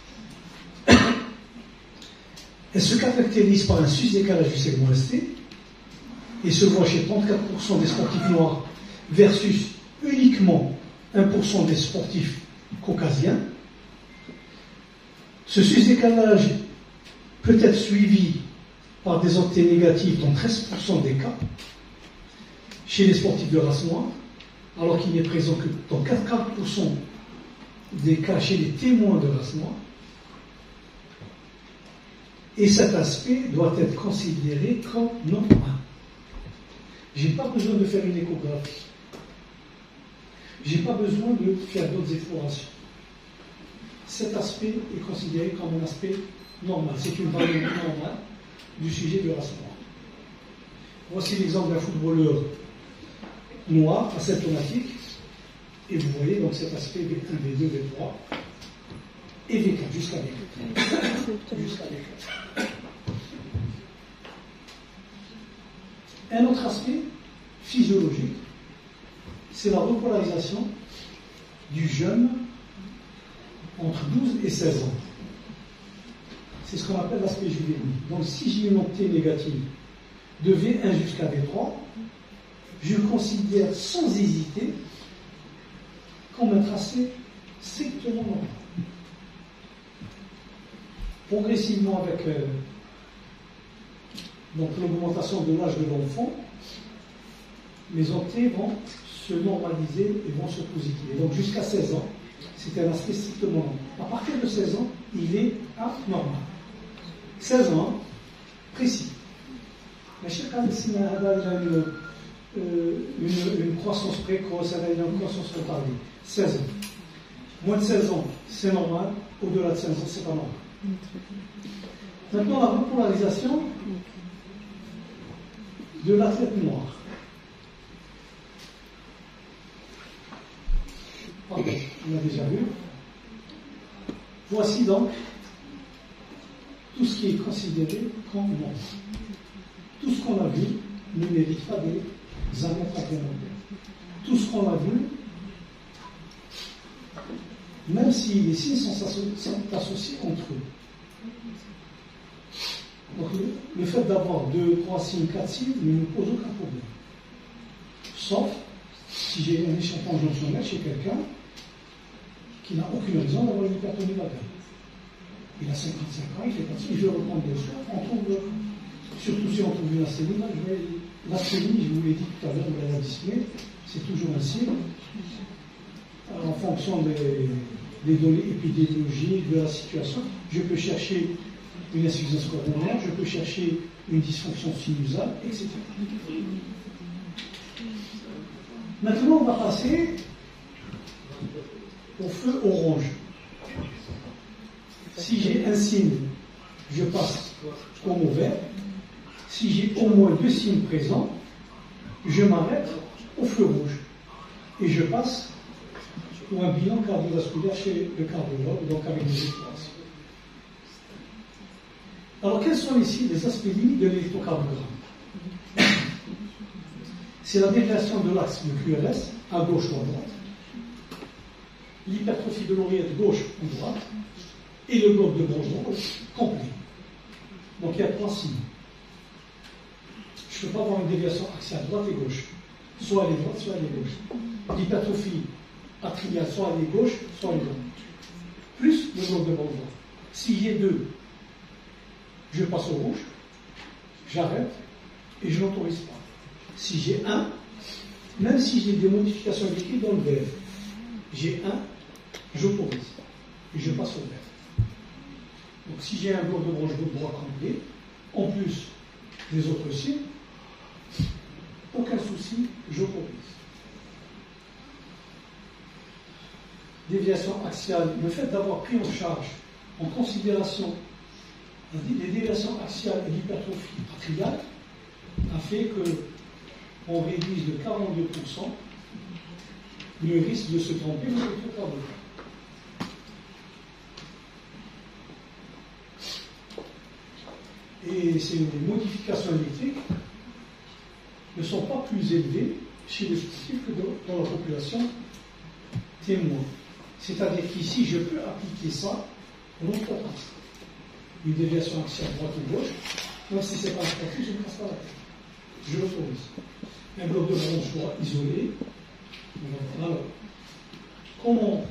Elle se caractérise par un sus-décalage du segment ST et se voit chez 34% des sportifs noirs versus uniquement 1% des sportifs caucasiens, ce sus-décalage peut être suivi par des anté négatifs dans 13% des cas chez les sportifs de race noire, alors qu'il n'est présent que dans 4% des cas chez les témoins de race noire. Et cet aspect doit être considéré comme normal. Je n'ai pas besoin de faire une échographie. Je n'ai pas besoin de faire d'autres explorations. Cet aspect est considéré comme un aspect normal. C'est une variante normale du sujet de race noire. Voici l'exemple d'un footballeur noir, asymptomatique, et vous voyez donc cet aspect V1, V2, V3, et V4, jusqu'à V4. Jusqu'à V4. Un autre aspect physiologique, c'est la repolarisation du jeune entre 12 et 16 ans. C'est ce qu'on appelle l'aspect juvénile. Donc si j'ai une onté négative de V1 jusqu'à V3, je considère sans hésiter comme un tracé strictement normal. Progressivement, avec donc l'augmentation de l'âge de l'enfant, les ontés vont se normaliser et vont se positiver. Donc jusqu'à 16 ans, c'est un aspect strictement normal. À partir de 16 ans, il est anormal. 16 ans, précis. Mais chacun a une croissance précoce, une croissance retardée. 16 ans. Moins de 16 ans, c'est normal. Au-delà de 16 ans, c'est pas normal. Maintenant, la repolarisation de l'athlète noir. Pardon, on a déjà vu. Voici donc tout ce qui est considéré comme normal. Tout ce qu'on a vu ne mérite pas des arrêts complémentaires. Tout ce qu'on a vu, même si les signes sont associés entre eux. Donc le fait d'avoir 2, 3 signes, 4 signes ne nous pose aucun problème. Sauf si j'ai un échantillon jonctionnel chez quelqu'un qui n'a aucune raison d'avoir une hypertonie vaginale. Il a 55 ans, il fait partie, il veut reprendre le soin, on trouve, surtout si on trouve une asthénie, l'asthénie, je vous l'ai dit tout à l'heure, de la dyspnée, c'est toujours un signe, en fonction des données épidémiologiques, de la situation, je peux chercher une insuffisance coronaire, je peux chercher une dysfonction sinusale, etc. Maintenant, on va passer au feu orange. Si j'ai un signe, je passe au mot vert. Si j'ai au moins 2 signes présents, je m'arrête au feu rouge. Et je passe pour un bilan cardiovasculaire chez le cardiologue, donc avec des explorations. Alors, quels sont ici les aspects limites de l'électrocardiogramme? C'est la déviation de l'axe de QRS à gauche ou à droite, l'hypertrophie de l'oreillette gauche ou droite, et le bloc de bronze complet. Donc il y a 3 signes. Je ne peux pas avoir une déviation axiale droite et gauche. Soit elle est droite, soit elle est gauche. L'hypertrophie atriale, soit elle est gauche, soit elle est droite. Plus le bloc de bronze. Si j'ai 2, je passe au rouge, j'arrête et je n'autorise pas. Si j'ai 1, même si j'ai des modifications écrites dans le vert, j'ai 1, j'autorise et je passe au vert. Donc si j'ai un bloc de branche gauche droit complet, en plus des autres signes, aucun souci, j'autorise. Déviation axiale, le fait d'avoir pris en charge, en considération, les déviations axiales et l'hypertrophie atriale a fait qu'on réduise de 42% le risque de se tromper dans l'électrocardiogramme. Et ces modifications électriques ne sont pas plus élevées chez les sportifs que dans la population témoin. C'est-à-dire qu'ici, je peux appliquer ça en une déviation axiale droite ou gauche, même si ce n'est pas un sportif, je ne casse pas la tête. je l'autorise. Un bloc de bronchoir isolé. Alors, comment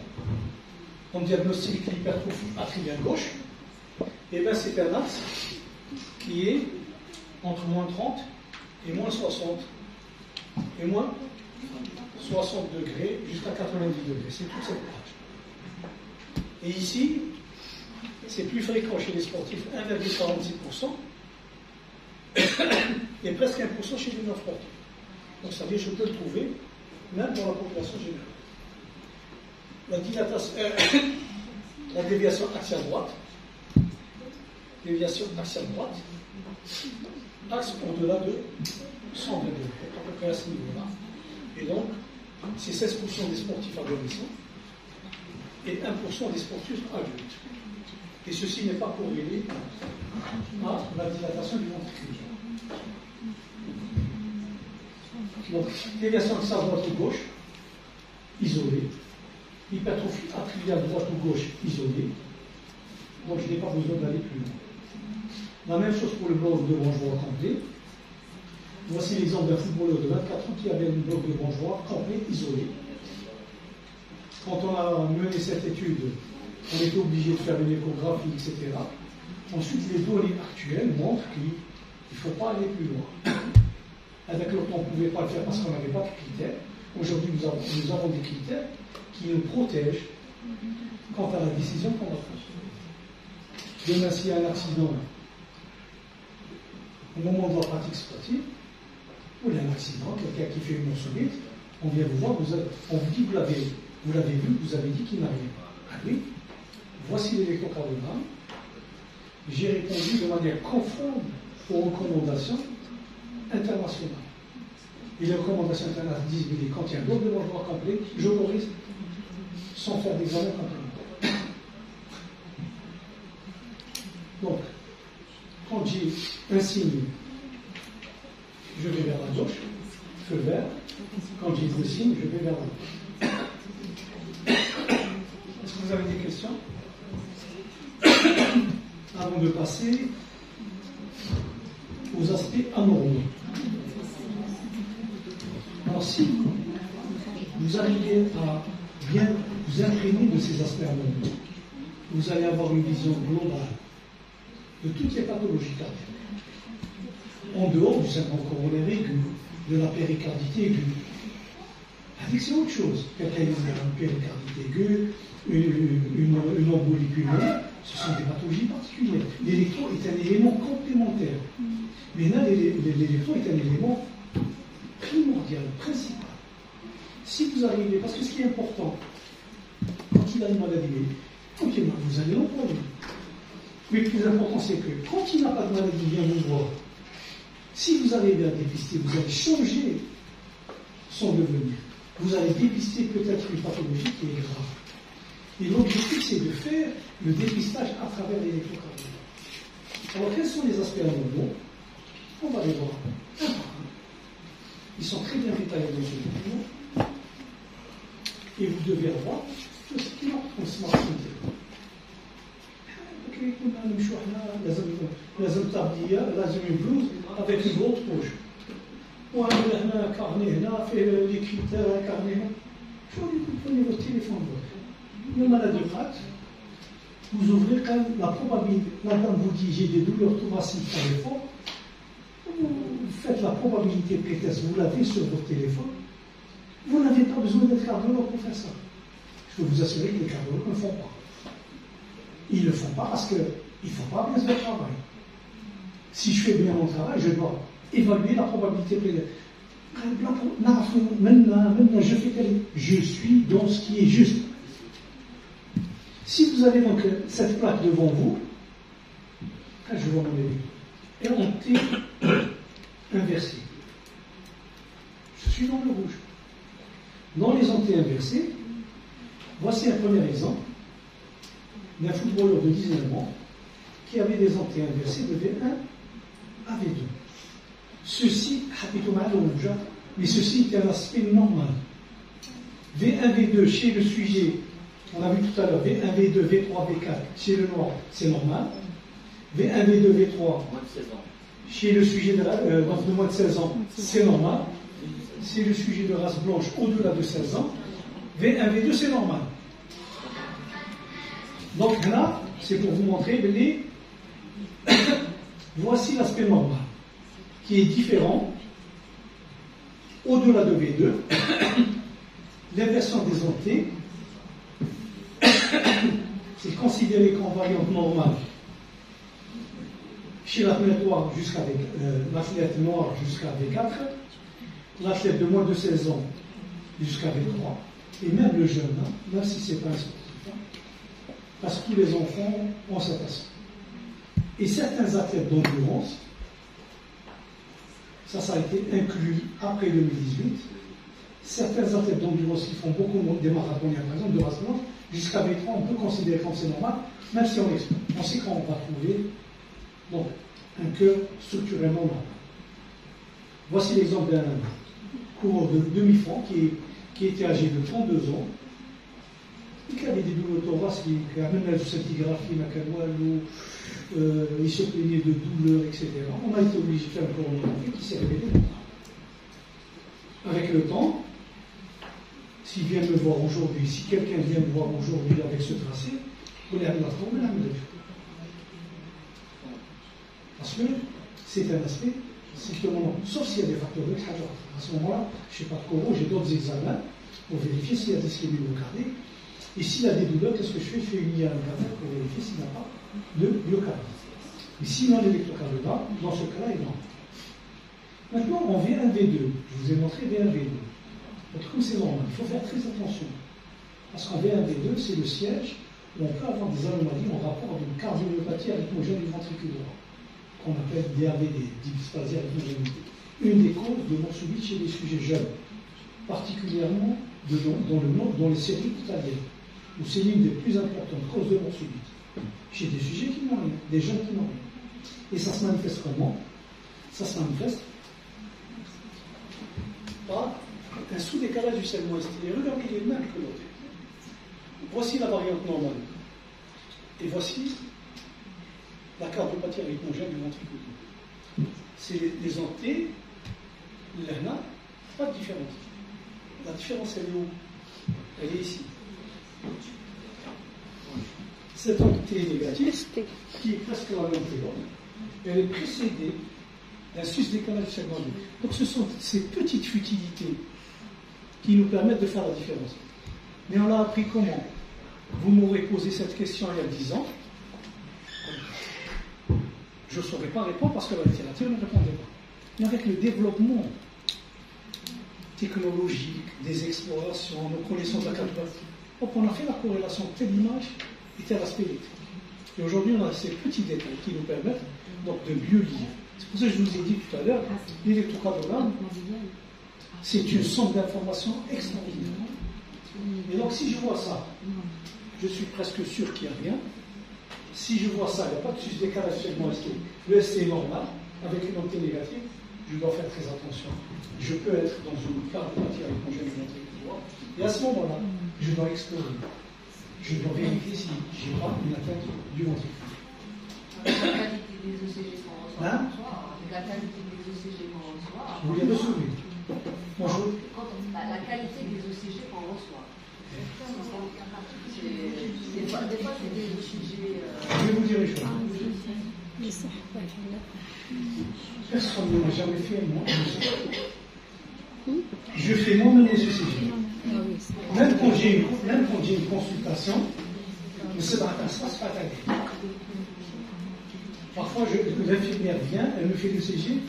on diagnostique l'hypertrophie atriale gauche? Eh bien, c'est un axe qui est entre moins 30 et moins 60. Et moins 60 degrés jusqu'à 90 degrés. C'est toute cette plage. Et ici, c'est plus fréquent chez les sportifs, 1,46%, et presque 1% chez les non-sportifs. Donc ça veut dire que je peux le trouver même dans la population générale. La dilatation, la déviation axiale droite, axe au-delà de 120 degrés, à peu près à ce niveau-là. Et donc, c'est 16% des sportifs adolescents et 1% des sportifs adultes. Et ceci n'est pas corrélé à la dilatation du ventricule. Donc, déviation axiale droite ou gauche, isolée. Hypertrophie atriale droite ou gauche, isolée. Donc, je n'ai pas besoin d'aller plus loin. La même chose pour le bloc de bronchoir complet. Voici l'exemple d'un footballeur de 24 ans qui avait un bloc de bronchoir complet, isolé. Quand on a mené cette étude, on était obligé de faire une échographie, etc. Ensuite, les données actuelles montrent qu'il ne faut pas aller plus loin. Avec le temps, on ne pouvait pas le faire parce qu'on n'avait pas de critères. Aujourd'hui, nous avons des critères qui nous protègent quant à la décision qu'on va prendre. Demain, s'il y a un accident au moment de la pratique sportive, ou il y a un accident, quelqu'un qui fait une mort subite, on vient vous voir, on vous dit que vous l'avez vu, vous avez dit qu'il n'a rien. Ah oui, voici l'électrocardiogramme. J'ai répondu de manière conforme aux recommandations internationales. Et les recommandations internationales disent que quand il y a un bloc de bronchoir complet, j'autorise sans faire d'examen complémentaire. Donc, quand j'ai un signe, je vais vers la gauche, feu vert. Quand j'ai deux signes, je vais vers la gauche. Est-ce que vous avez des questions? Avant de passer aux aspects anormaux. Alors, si vous arrivez à bien vous imprégner de ces aspects anormaux, vous allez avoir une vision globale de toutes les pathologies cardiaques, en dehors du syndrome corollaire aigu, de la péricardite aiguë. Avec c'est autre chose. Quelqu'un a une péricardite aiguë, une embolie pulmonaire, ce sont des pathologies particulières. L'électro est un élément complémentaire. Mais là, l'électro est un élément primordial, principal. Si vous arrivez, parce que ce qui est important, quand il a une maladie, tranquillement, vous allez l'employer. Mais le plus important, c'est que quand il n'a pas de maladie, il vient vous voir. Si vous arrivez à dépister, vous allez changer son devenir. Vous allez dépister peut-être une pathologie qui est grave. Et l'objectif, c'est de faire le dépistage à travers l'électrocardiogramme. Alors, quels sont les aspects anormaux? On va les voir un par un. Ils sont très bien détaillés dans ce document. Et vous devez avoir tout ce qui marque en smartphone. كنا نمشوا حنا لازم تغذية لازم البلوز avec une grosse poche. وعندنا هنا كارني هنا فيه لي كريتير كارني هنا. شو اللي prenez votre téléphone le maladie rate, vous ouvrez quand même la probabilité, la dame vous dit j'ai des douleurs thoraciques par l'effort, vous faites la probabilité préteste, vous l'avez sur votre téléphone, vous n'avez pas besoin d'être cardiologue pour faire ça. Je peux vous assurer que les cardiologues ne le font pas. Ils ne le font pas parce qu'il ne faut pas bien faire le travail. Si je fais bien mon travail, je dois évaluer la probabilité préteste. Maintenant, je suis dans ce qui est juste. Si vous avez donc cette plaque devant vous, là je vois mon électro, et en T inversé, je suis dans le rouge. Dans les antés inversés, voici un premier exemple d'un footballeur de 19 ans qui avait des antés inversés de V1 à V2. Ceci, mais ceci est un aspect normal. V1, V2 chez le sujet, on a vu tout à l'heure, V1, V2, V3, V4, chez le noir, c'est normal. V1, V2, V3, Chez le sujet de moins de 16 ans, c'est normal. Si le sujet de race blanche au-delà de 16 ans, V1, V2, c'est normal. Donc là, c'est pour vous montrer, voici l'aspect normal, qui est différent au-delà de V2. L'inversion des entités, c'est considéré comme variante normale chez l'athlète noir jusqu'à V4, l'athlète de moins de 16 ans jusqu'à V3, et même le jeune, même si ce n'est pas un sportif, parce que tous les enfants ont cet aspect. Et certains athlètes d'endurance, ça a été inclus après 2018, certains athlètes d'endurance qui font beaucoup des marathoniens, par exemple, de race blanche, jusqu'à V3, on peut considérer comme c'est normal, même si on sait qu'on va trouver donc, un cœur structurellement normal. Voici l'exemple d'un coureur de demi-fond qui était âgé de 32 ans et qui avait des douleurs thoraciques, qui a même la scintigraphie, il se plaignait de douleurs, etc. On a été obligé de faire un coronographie qui s'est révélé normal. Avec le temps, s'il vient me voir aujourd'hui, si quelqu'un vient me voir aujourd'hui avec ce tracé, on est à la tombe, parce que c'est un aspect strictement normal. Sauf s'il y a des facteurs de risque. À ce moment-là, je ne sais pas de quoi, j'ai d'autres examens pour vérifier s'il y a des ischémies myocardiques. Et s'il a des douleurs, qu'est-ce que je fais? Je fais une IRM pour vérifier s'il n'a pas de myocardie. Mais s'il a l'électrocardiogramme, dans ce cas-là, il en a. Maintenant, en V1, V2, je vous ai montré V1, V2. Donc, comme c'est normal, il faut faire très attention. Parce qu'en V1, V2, c'est le siège où on peut avoir des anomalies en rapport avec une cardiomyopathie arythmogène du ventricule droit, qu'on appelle DAVD, dysplasie arythmogénique. Une des causes de mort subite chez les sujets jeunes, particulièrement dans les séries italiennes, où c'est l'une des plus importantes causes de mort subite, chez des sujets qui n'ont rien, des jeunes qui n'ont rien. Et ça se manifeste comment? Ça se manifeste par un sous-décalage du segment ST. Regardez, il est le même que l'autre. Voici la variante normale. Et voici la cardiopathie arythmogène du ventricule. C'est les entités, l'ENA, pas de différence. La différence, elle est où? Elle est ici. Cette entité négative, qui est presque la même que l'autre, elle est précédée d'un sus-décalage segment. Donc ce sont ces petites futilités qui nous permettent de faire la différence. Mais on l'a appris comment? Vous m'aurez posé cette question il y a 10 ans. Je ne saurais pas répondre parce que la littérature ne répondait pas. Mais avec le développement technologique, des explorations, nos connaissances de la cartographie, on a fait la corrélation de telle image et tel aspect électrique. Et aujourd'hui, on a ces petits détails qui nous permettent donc de mieux lire. C'est pour ça que je vous ai dit tout à l'heure, l'électrocardiogramme, c'est une somme d'informations extraordinaire. Et donc, si je vois ça, je suis presque sûr qu'il n'y a rien. Si je vois ça, il n'y a pas de sus-décalage segment ST. Le ST est normal, avec une entité négative, je dois faire très attention. Je peux être dans une cardiopathie arythmogène du ventricule droit, et à ce moment-là, je dois explorer. Je dois vérifier si je n'ai pas une atteinte du ventricule. La qualité des ECG qu'on reçoit, la qualité des ECG qu'on reçoit. Vous les recevez. La qualité des ECG qu'on reçoit. Des fois, c'est des sujets. Je vais vous dire une chose. Personne ne m'a jamais fait, moi. Je fais moi-même les ECG. Même quand j'ai une consultation, mais c'est pas ça se passe pas tard. Parfois, l'infirmière vient, elle me fait l'ECG,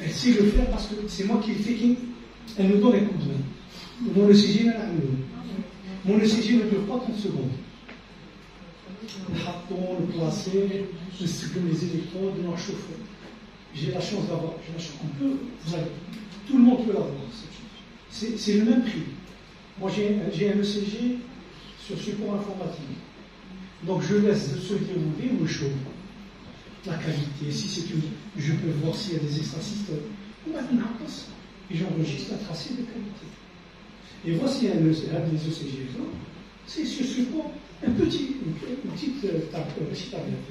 elle sait le faire parce que c'est moi qui le fais, elle me donne un coup de main. Mon ECG, mon ECG ne dure pas 30 secondes. Le bâton, le placé, le cycle des électrodes, le chauffer. J'ai la chance d'avoir, tout le monde peut l'avoir. C'est le même prix. Moi, j'ai un ECG sur support informatique. Donc, je laisse se dérouler ou le chauffe. La qualité, si c'est une. Je peux voir s'il y a des extrasystoles. Et j'enregistre un tracé de qualité. Et voici un des ECG. C'est sur support, une petite tablette.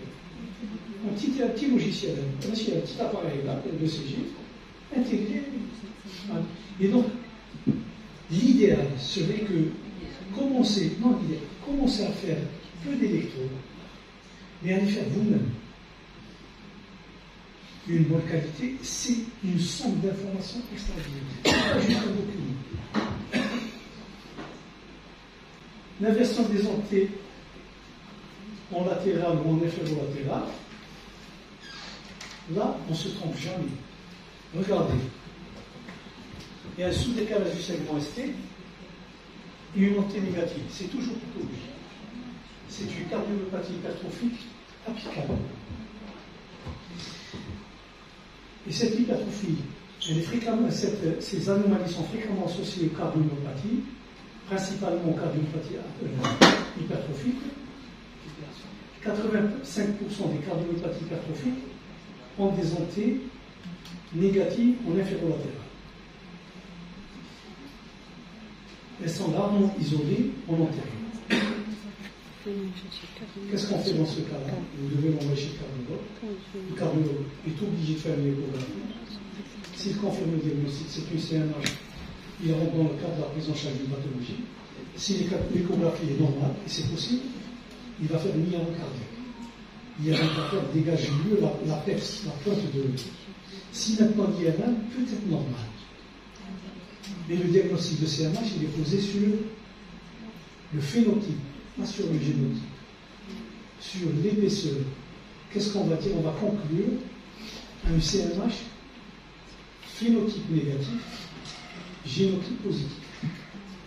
un petit logiciel, un petit appareil là, le CG, intégré. Et donc, l'idéal serait que commencer à faire peu d'électrodes, mais à les faire vous-même. Une bonne qualité, c'est une somme d'informations extraordinaire. Pas juste un document. L'inversion des entités en latéral ou en inférolatéral, là, on ne se trompe jamais. Regardez. Il y a un sous-décalage du segment ST et une entité négative. C'est toujours pathologique. C'est une cardiomyopathie hypertrophique apicale. Et cette hypertrophie, ces anomalies sont fréquemment associées aux cardiomyopathies, principalement aux cardiomyopathies hypertrophiques. 85% des cardiomyopathies hypertrophiques ont des entités négatives en inférolatérale. Elles sont rarement isolées en antérieur. Qu'est-ce qu'on fait dans ce cas-là? Vous devez l'envoyer chez le cardiologue. Le cardiologue est obligé de faire une échographie. S'il confirme le diagnostic, c'est une CNH, il rentre dans le cadre de la prise en charge d'une pathologie. Si l'échographie est normale, et c'est possible, il va faire une IRM cardiaque. L'IRM cardiaque dégage mieux la PEPS, la pointe de l'œil. Si maintenant l'IRM peut être normal, mais le diagnostic de CNH, il est posé sur le phénotype, pas sur le génotype, sur l'épaisseur. Qu'est-ce qu'on va dire? On va conclure à un CNH phénotype négatif, génotype positif.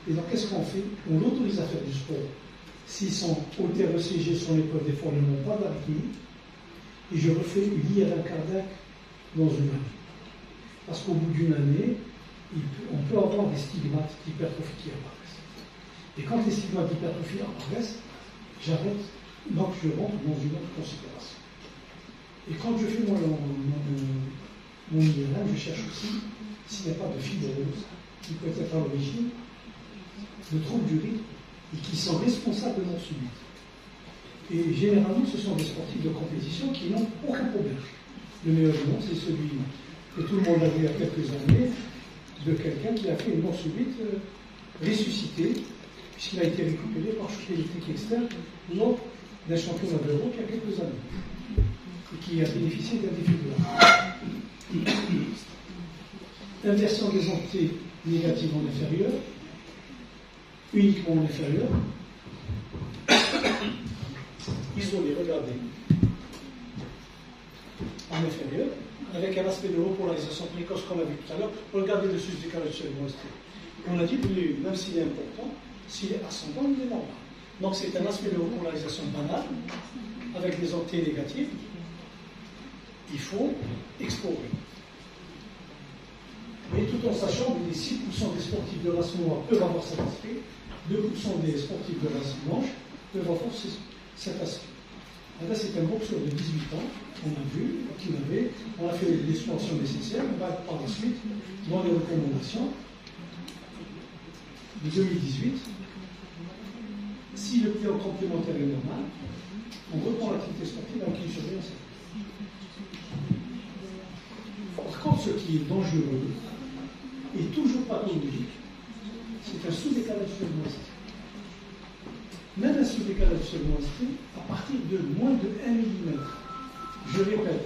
Et donc, qu'est-ce qu'on fait? On l'autorise à faire du sport. S'ils sont haltères ECG sur l'épreuve des fois, ils n'ont pas d'arythmie, et je refais une IRM cardiaque dans une année. Parce qu'au bout d'une année, on peut avoir des stigmates d'hypertrophie qui apparaissent. Et quand les stigmates d'hypertrophie apparaissent, j'arrête, donc je rentre dans une autre considération. Et quand je fais mon IRM, je cherche aussi s'il n'y a pas de fibrose qui peut être à l'origine de troubles du rythme et qui sont responsables de mort subite. Et généralement, ce sont des sportifs de compétition qui n'ont aucun problème. Le meilleur du monde, c'est celui que tout le monde a vu il y a quelques années, de quelqu'un qui a fait une mort subite ressuscitée, puisqu'il a été récupéré par choc électrique externe lors d'un championnat d'Europe il y a quelques années, et qui a bénéficié d'un défibrillateur. Inversion des entités négatives en inférieur, uniquement en inférieur. Isolé, regardez. En inférieur, avec un aspect de repolarisation précoce qu'on a vu tout à l'heure. Regardez le sous-décalage sur le segment ST. On a dit que même s'il est important, s'il est ascendant, il est normal. Donc c'est un aspect de repolarisation banal, avec des entités négatives. Il faut explorer. Mais tout en sachant que les 6% des sportifs de race noire peuvent avoir cet aspect, 2% des sportifs de race blanche peuvent avoir cet aspect. Là, c'est un boxeur de 18 ans, on a vu, on a fait l'exploration nécessaire, on va par la suite dans les recommandations de 2018. Si le plan complémentaire est normal, on reprend l'activité sportive avec une surveillance. Par contre, ce qui est dangereux et toujours pathologique, c'est un sous-décalage segment ST. Même un sous-décalage segment ST, à partir de moins de 1 mm. Je répète,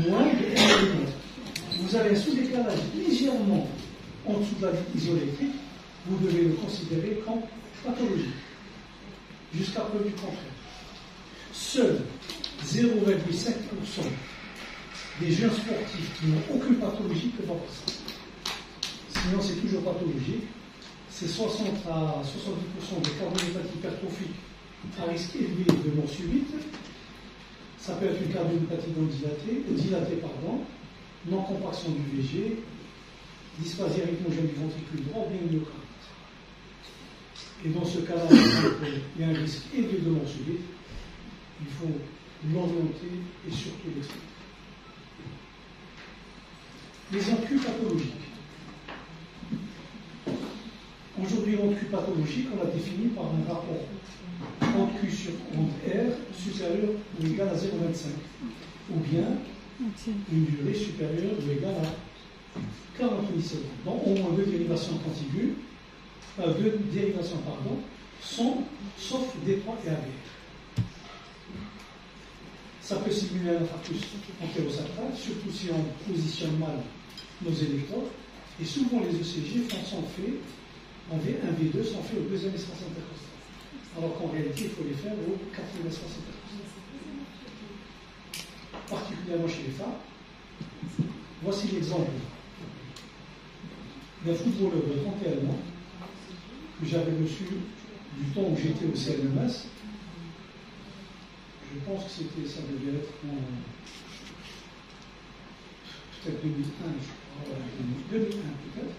moins de 1 mm. Vous avez un sous-décalage légèrement en dessous de la vitre isoélectrique, vous devez le considérer comme pathologique. Jusqu'à preuve du contraire. Seuls 0,5% des jeunes sportifs qui n'ont aucune pathologie peuvent avoir ça. Sinon, c'est toujours pathologique. C'est 60 à 70% des cardiomyopathies hypertrophiques à risque élevé de mort subite. Ça peut être une cardiomyopathie non dilatée, non-compaction du VG, dysplasie rythmogène du ventricule droit, bien myocardite. Et dans ce cas-là, il y a un risque élevé de mort subite. Il faut l'orienter et surtout l'expliquer. Les encus pathologiques. Aujourd'hui, l'encus pathologique, on l'a défini par un rapport quand Q sur onde R supérieur ou égal à 0,25, ou bien une durée supérieure ou égale à 40 millisecondes. Donc au moins deux dérivations contiguës, sont sauf D3 et AB. Ça peut simuler un infarctus entérosacral, surtout si on positionne mal nos électrodes, et souvent les ECG sont faits en V1, V2, sont faits au deuxième espace intercostal, alors qu'en réalité il faut les faire au quatrième espace intercostal. Particulièrement chez les femmes. Voici l'exemple d'un footballeur de 31 ans que j'avais reçu du temps où j'étais au CNMS. Je pense que ça devait être en peut-être 2001, je crois, 2001 peut-être.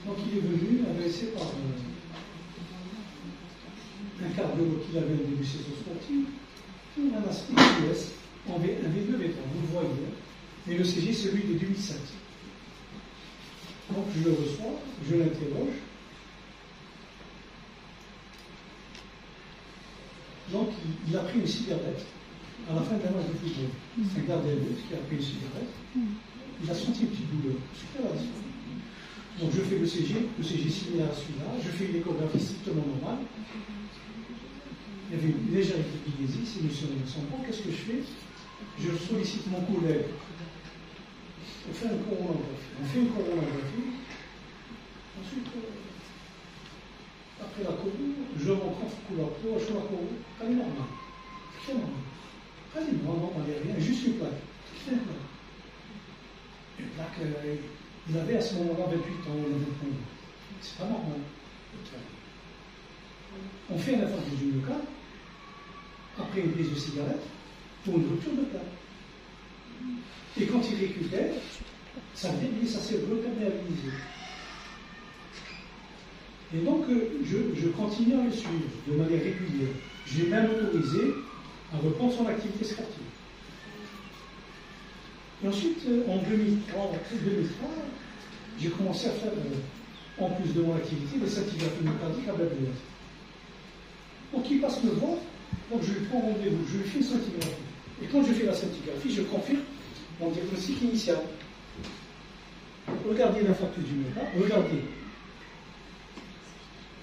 Donc il est venu, adressé par un cardiologue qu'il avait au début de saison sportive, un aspect US en V1, V2, V3, vous le voyez, mais le CG celui de 2007. Donc je le reçois, je l'interroge. Donc il a pris une cigarette à la fin d'un match de football. C'est un gardien de but qui a pris une cigarette. Il a senti une petite douleur. Super addition. Donc je fais le CG similaire à celui-là, je fais une échographie strictement normale. Il y avait une légère hypoglycémie, c'est monsieur bon. Qu'est-ce que je fais? Je sollicite mon collègue. On fait une coronographie. Ensuite, après la coro, je rencontre la coro, je fais la coro. Elle est normale. Très normale. Très normale, il n'y a rien, juste une plaque. Très normale. Une plaque, il avait à ce moment-là 28 ans, il avait 29 ans. C'est pas normal. On fait un infarctus du myocarde, après une prise de cigarette, pour une rupture de plaque. Et quand il récupère, ça s'est reperméabilisé. Et donc, je continue à le suivre de manière régulière. Je l'ai même autorisé à reprendre son activité sportive. Et ensuite, en 2003, j'ai commencé à faire, en plus de mon activité, des scintigraphies myocardiques à Babylone. Donc, il passe me voir, donc je lui prends rendez-vous, je lui fais une scintigraphie. Et quand je fais la scintigraphie, je confirme mon diagnostic initial. Regardez l'infarctus du myocarde, regardez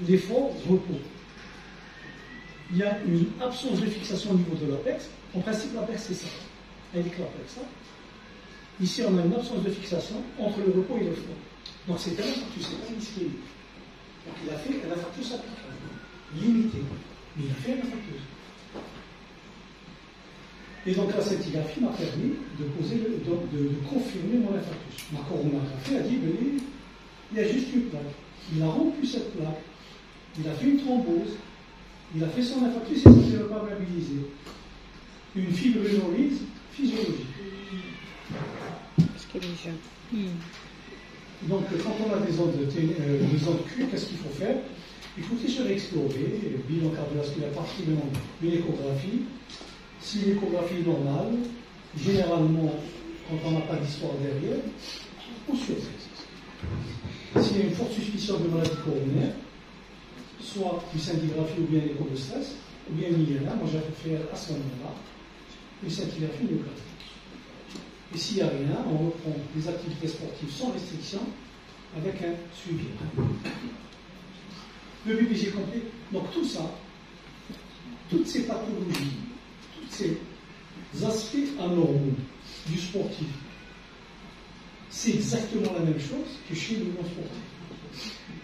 l'effort repos. Il y a une absence de fixation au niveau de l'apex. En principe, l'apex, c'est ça. Indique l'apex. Hein. Ici, on a une absence de fixation entre le repos et l'effort. Donc, c'est un infarctus, c'est pas ischémique. Donc, il a fait un infarctus apical, limité. Mais il a fait un infarctus. Et donc, la scintigraphie m'a permis de confirmer mon infarctus. Ma coronographie a dit, venez, il y a juste une plaque. Il a rompu cette plaque. Il a fait une thrombose, il a fait son infarctus et ça ne s'est pas mobilisé. Une fibrinolyse physiologique. Parce qu'il est jeune. Donc, quand on a des ondes Q, qu'est-ce qu'il faut faire? Il faut toujours explorer, bilan cardiovasculaire, particulièrement une échographie. Si l'échographie est normale, généralement, quand on n'a pas d'histoire derrière, on surveille. S'il y a une forte suspicion de maladie coronaire, soit une scintigraphie ou bien l'écho de stress, ou bien une ILA, moi j'avais fait à ce moment-là une scintigraphie myocardique. Et s'il n'y a rien, on reprend les activités sportives sans restriction avec un suivi. Le BPG complet. Donc tout ça, toutes ces pathologies, tous ces aspects anormaux du sportif, c'est exactement la même chose que chez le non-sportif.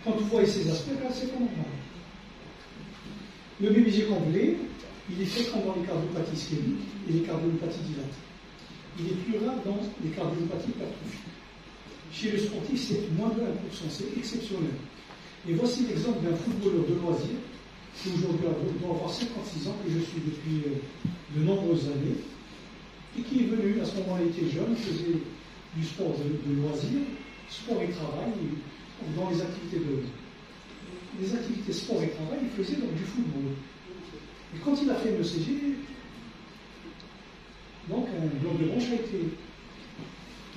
Quand vous voyez ces aspects-là, c'est pas normal. Le BPG complet, il est fréquent dans les cardiopathies ischémiques et les cardiopathies dilatées. Il est plus rare dans les cardiopathies hypertrophiques. Chez le sportif, c'est moins de 1%, c'est exceptionnel. Et voici l'exemple d'un footballeur de loisirs qui aujourd'hui doit avoir 56 ans, que je suis depuis de nombreuses années, et qui est venu, à ce moment-là, il était jeune, faisait du sport de loisirs, sport et travail, dans les activités sport et travail, il faisait donc du football. Et quand il a fait le CG, donc un bloc de bronche a été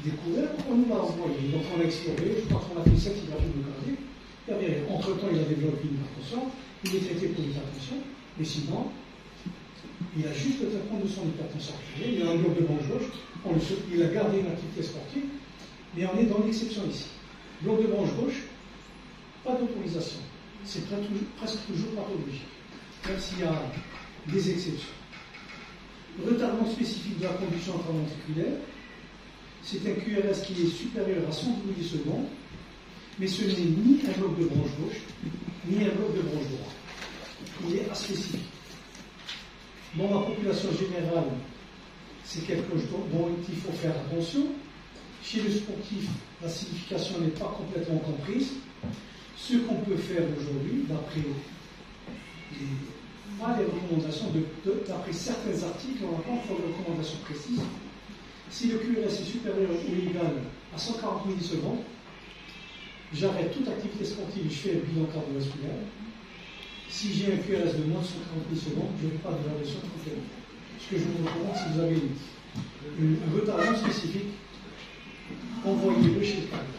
découvert, on nous l'a envoyé. Donc on a exploré, je pense qu'on a fait 7 hypertrophies myocardiques. Entre-temps, il a développé une hypertension, il est traité pour l'hypertension, Et sinon, il a juste le traitement de son hypertension artérielle, il a un bloc de branche gauche, il a gardé une activité sportive, mais on est dans l'exception ici. Bloc de branche gauche, pas d'autorisation. C'est presque toujours pathologique, même s'il y a des exceptions. Retardement spécifique de la conduction intraventriculaire, c'est un QRS qui est supérieur à 100 millisecondes, mais ce n'est ni un bloc de branche gauche, ni un bloc de branche droite. Il est aspécifique. Dans la population générale, c'est quelque chose dont il faut faire attention. Chez le sportif, la signification n'est pas complètement comprise. Ce qu'on peut faire aujourd'hui, d'après les recommandations, d'après certains articles, on n'a pas encore de recommandations précises. Si le QRS est supérieur ou égal à 140 millisecondes, j'arrête toute activité sportive et je fais le bilan cardiovasculaire. Si j'ai un QRS de moins de 140 millisecondes, je ne vais pas de l'évaluation conférente. Ce que je vous recommande, si vous avez un retardement spécifique, envoyez-le chez le cardio.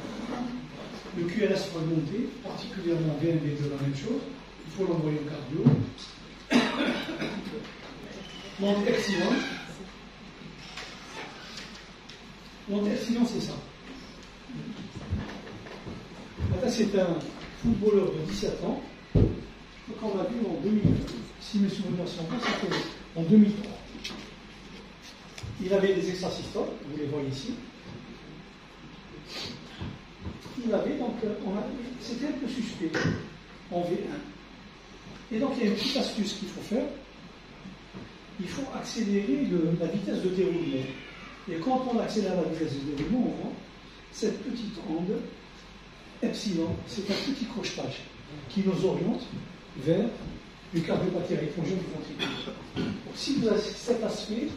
Le QRS fragmenté, particulièrement VNB de la même chose, il faut l'envoyer au cardio. Monte excellent. Monte excellent, c'est ça. Là, c'est un footballeur de 17 ans. Qu'on a vu en 2000, si mes souvenirs sont bons, c'était en 2003. Il avait des extrasystoles, vous les voyez ici. Il avait donc, c'était un peu suspect en V1. Et donc il y a une petite astuce qu'il faut faire. Il faut accélérer la vitesse de déroulement. Et quand on accélère la vitesse de déroulement, on voit cette petite onde, epsilon, c'est un petit crochetage qui nous oriente vers une cardiopathie électrogène du ventricule. Donc, si vous avez cet aspect,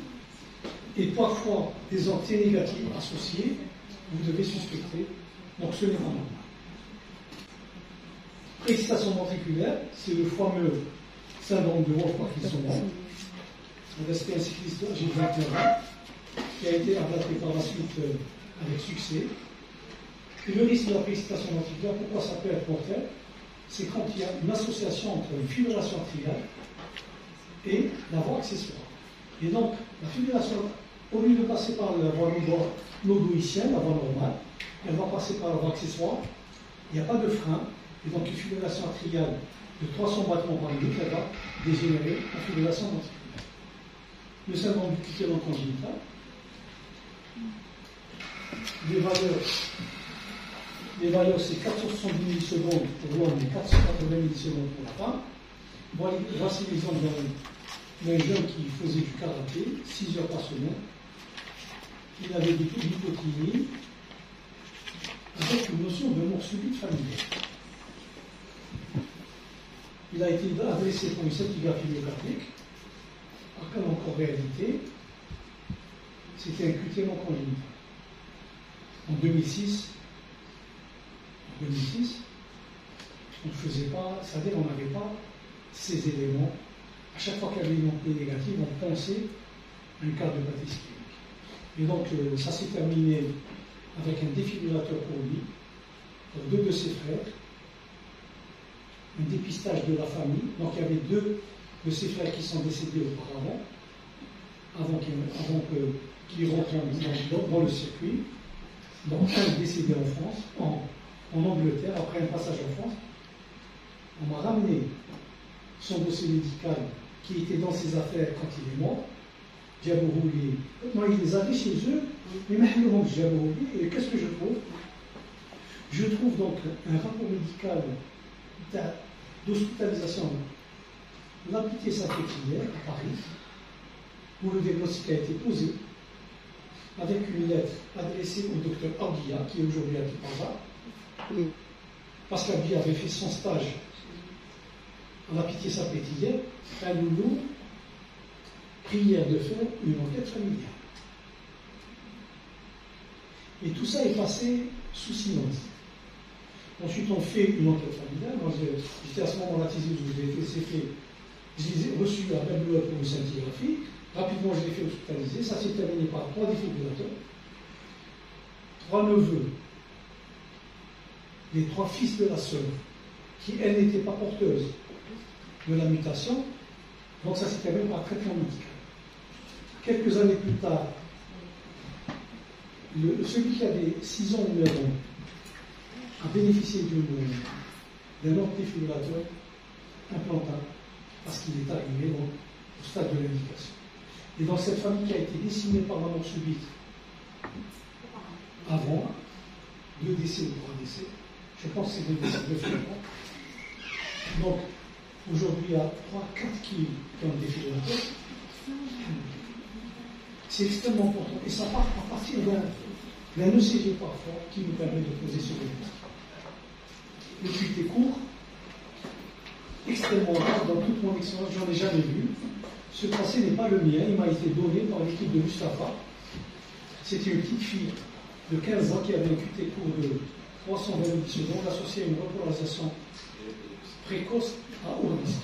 et parfois des ondes négatives associées, vous devez suspecter, donc ce n'est pas normal. Précipitation ventriculaire, c'est le fameux syndrome de Wolff-Parkinson. C'était un cycliste âgé de 21 ans qui a été abattu par la suite avec succès. Et le risque de la précipitation ventriculaire, pourquoi ça peut être mortel? C'est quand il y a une association entre une fibrillation atriale et la voie accessoire. Et donc, la fibrillation, au lieu de passer par la voie logoïcienne, la voie normale, elle va passer par la voie accessoire, il n'y a pas de frein, et donc une fibrillation atriale de 300 battements par minute, elle va dégénérer en fibrillation ventriculaire. Le syndrome du cutéron congénital, les valeurs, c'est 470 millisecondes pour l'homme et 480 millisecondes pour la femme. Voici l'exemple d'un jeune qui faisait du karaté 6 heures par semaine. Il avait des hypothymies avec une notion de mort subite familiale. Il a été adressé pour une scintigraphie myocardique. Alors qu'en réalité, c'était un cutéron congénital. En 2006, on ne faisait pas, c'est-à-dire on n'avait pas ces éléments. À chaque fois qu'il y avait une onde négative, on pensait à une cardiopathie ischémique. Et donc, ça s'est terminé avec un défibrillateur pour lui, pour 2 de ses frères, un dépistage de la famille. Donc, il y avait 2 de ses frères qui sont décédés auparavant, avant qu'ils rentrent dans le circuit. Donc, un décédé en France, en Angleterre, après un passage en France. On m'a ramené son dossier médical qui était dans ses affaires quand il est mort. Diaborouli. Non, il les avait chez eux, mais maintenant Diaborouli. Et qu'est-ce que je trouve? Je trouve donc un rapport médical d'hospitalisation de la Pitié-Salpêtrière à Paris, où le diagnostic a été posé, avec une lettre adressée au docteur Arguilla, qui est aujourd'hui à Tipasa, parce qu'Arguilla avait fait son stage à la Pitié-Salpêtrière, à Loulou, prière de faire une enquête familiale. Et tout ça est passé sous silence. Ensuite, on fait une enquête familiale. Moi, j'étais à ce moment-là, j'ai reçu la même loi pour une scintigraphie. Rapidement, je l'ai fait hospitaliser. Ça s'est terminé par 3 défibrillateurs, 3 neveux, les 3 fils de la sœur, qui, elle, n'était pas porteuse de la mutation, Donc ça s'est terminé par traitement médical. Quelques années plus tard, celui qui avait 6 ans ou 9 ans a bénéficié d'un autre défibrillateur implantable parce qu'il est arrivé donc, au stade de l'indication. Et dans cette famille qui a été décimée par la mort subite avant, 2 décès ou 3 décès, je pense que c'est 2 décès, 2 finalement. Donc, aujourd'hui, il y a 3-4 qui ont un défibrillateur. C'est extrêmement important. Et ça part à partir d'un ECG parfois qui nous permet de poser sur le disque. Le suite est court, extrêmement rare dans toute mon expérience, j'en ai jamais vu. Ce tracé n'est pas le mien, il m'a été donné par l'équipe de Mustapha. C'était une petite fille de 15 ans qui avait un QT court de 320 secondes associée à une repolarisation précoce à haut risque.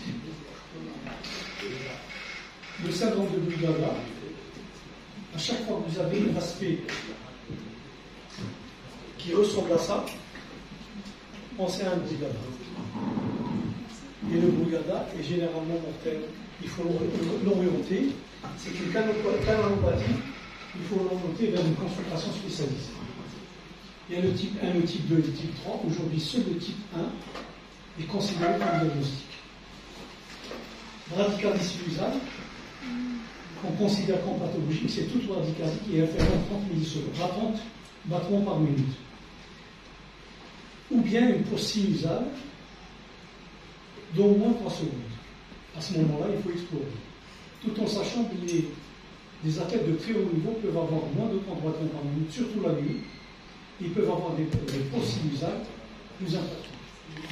Le syndrome de Bull-Gaga, à chaque fois que vous avez un aspect qui ressemble à ça, pensez à un Bull-Gaga. Et le Bull-Gaga est généralement mortel. Il faut l'orienter. C'est une canalopathie. Il faut l'orienter vers une consultation spécialisée. Il y a le type 1, le type 2 et le type 3. Aujourd'hui, seul le type 1 est considéré comme diagnostic. Bradycardie sinusale, qu'on considère comme pathologique, c'est toute bradycardie qui est inférieure à 30 millisecondes, à 30 battements par minute. Ou bien une pause sinusale d'au moins 3 secondes. À ce moment-là, il faut explorer. Tout en sachant que les athlètes de très haut niveau peuvent avoir moins de 30 battements par minute, surtout la nuit. Ils peuvent avoir des pauses sinusales plus importantes.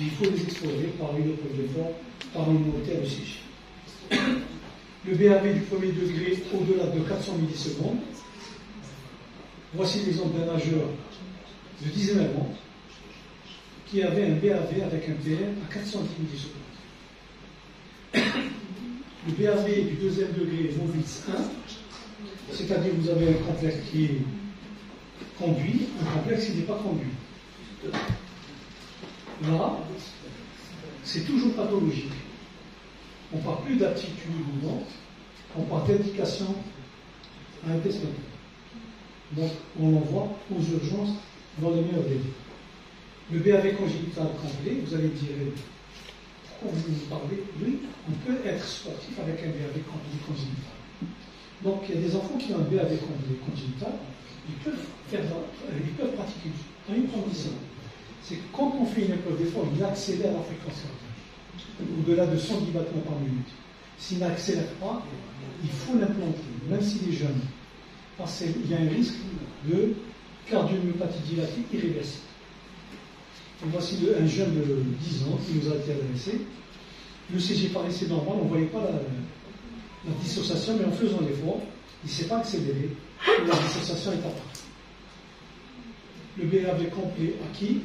Il faut les explorer par une épreuve d'effort, par une montée à l'ECG. Le BAV du premier degré au-delà de 400 millisecondes. Voici l'exemple d'un nageur de 19 ans qui avait un BAV avec un PM à 410 millisecondes. Le BAV du deuxième degré Vovitz 1, c'est-à-dire vous avez un complexe qui est conduit, un complexe qui n'est pas conduit. Là, c'est toujours pathologique. On ne parle plus d'aptitude ou non, on parle d'indication à un test mental. Donc, on l'envoie aux urgences dans les meilleurs délais. Le BAV congénital complet, vous allez me dire, pourquoi vous parlez? Oui, on peut être sportif avec un BAV complet congénital. Donc, il y a des enfants qui ont un BAV complet congénital, ils peuvent pratiquer à une condition. C'est que quand on fait une épreuve d'effort, il accélère la fréquence cardiaque, au-delà de 110 battements par minute. S'il n'accélère pas, il faut l'implanter, même s'il est jeune. Parce qu'il y a un risque de cardiomyopathie dilatée irréversible. Et voici un jeune de 10 ans qui nous a été adressé. Le CG paraissait normal, on ne voyait pas la dissociation, mais en faisant l'effort, il ne s'est pas accéléré, et la dissociation est apparue. Le BAV complet acquis,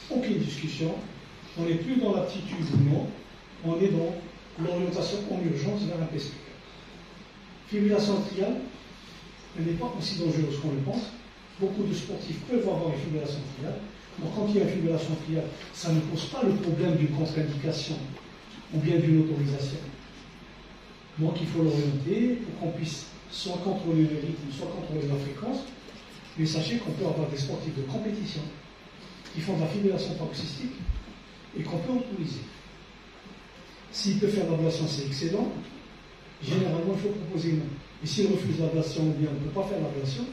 aucune discussion, on n'est plus dans l'aptitude ou non, on est dans l'orientation en urgence vers un PSP. Fibrillation atriale, elle n'est pas aussi dangereuse qu'on le pense. Beaucoup de sportifs peuvent avoir une fibrillation atriale. Donc quand il y a une fibrillation atriale, ça ne pose pas le problème d'une contre-indication ou bien d'une autorisation. Donc il faut l'orienter pour qu'on puisse soit contrôler le rythme, soit contrôler la fréquence. Mais sachez qu'on peut avoir des sportifs de compétition qui font de la fibrillation paroxystique et qu'on peut autoriser. S'il peut faire l'ablation, c'est excellent. Généralement, il faut proposer une. Et s'il refuse l'ablation ou bien on ne peut pas faire l'ablation,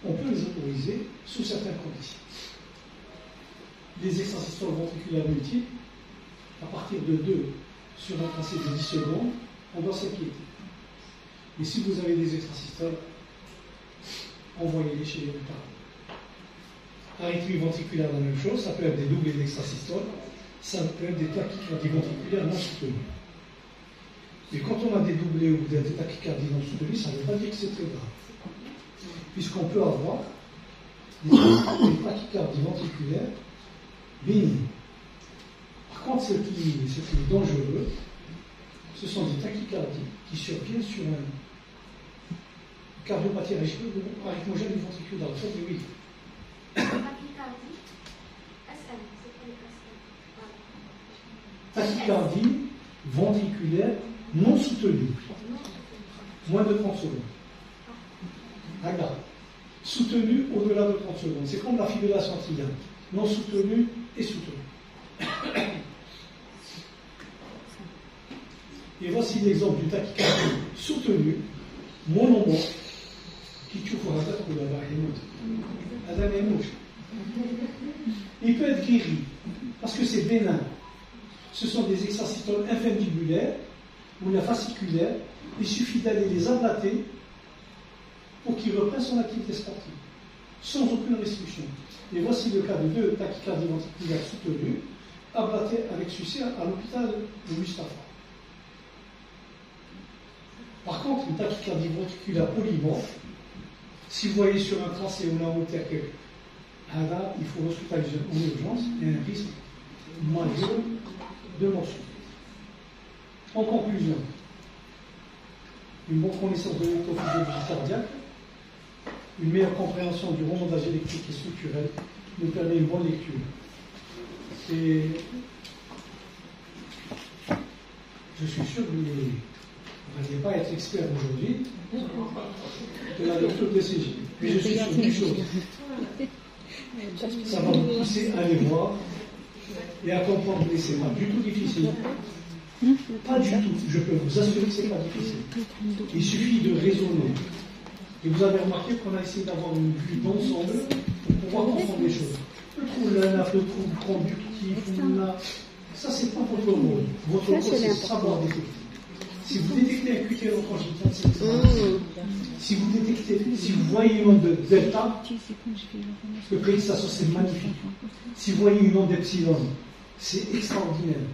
on peut les autoriser sous certaines conditions. Les extrasystoles ventriculaires multiples, à partir de 2 sur un tracé de 10 secondes, on doit s'inquiéter. Et si vous avez des extrasystoles, envoyez-les chez les réparateurs. Arythmie ventriculaire, la même chose, ça peut être des doublés d'extrasystoles, ça peut être des tachycardies ventriculaires non soutenues. Et quand on a des doublés ou des tachycardies non soutenues, ça ne veut pas dire que c'est très grave. Puisqu'on peut avoir des tachycardies ventriculaires bénignes. Par contre, ce qui est dangereux, ce sont des tachycardies qui surviennent sur une cardiopathie arythmogène du ventricule droit. Ça, oui. Tachycardie ventriculaire Non soutenu. Moins de 30 secondes. Regarde. Soutenu au-delà de 30 secondes. C'est comme la fibrillation atriale. Non soutenu et soutenu. Et voici l'exemple du tachycardie soutenu, monomort, qui tue pour la tête ou la barre. Il peut être guéri parce que c'est bénin. Ce sont des extracytoles infundibulaires ou la fasciculaire. Il suffit d'aller les ablater pour qu'ils reprennent son activité sportive, sans aucune restriction. Et voici le cas de 2 tachycardies ventriculaires soutenues, ablatés avec succès à l'hôpital de Mustapha. Par contre, une tachycardie ventriculaire polymorphe, si vous voyez sur un tracé ou un moteur que là, il faut hospitaliser en urgence et un risque majeur de mort. En conclusion, une bonne connaissance de l'électrophysiologie cardiaque, une meilleure compréhension du remontage électrique et structurel nous permet une bonne lecture. Je suis sûr que vous n'allez pas être expert aujourd'hui de la lecture de CG. Mais je suis sûr d'une chose. Ça va vous pousser à aller voir et à comprendre que ce n'est pas du tout difficile. Pas du tout. Je peux vous assurer que ce n'est pas difficile. Il suffit de raisonner. Et vous avez remarqué qu'on a essayé d'avoir une vue d'ensemble pour pouvoir comprendre les choses. Le trou là, le trou conductif, ça c'est pas votre rôle. Votre rôle c'est savoir détecter. Si vous détectez un QT conjugal, c'est extraordinaire. Si vous détectez, si vous voyez une onde de delta, le prédication c'est magnifique. Si vous voyez une onde d'epsilon, c'est extraordinaire.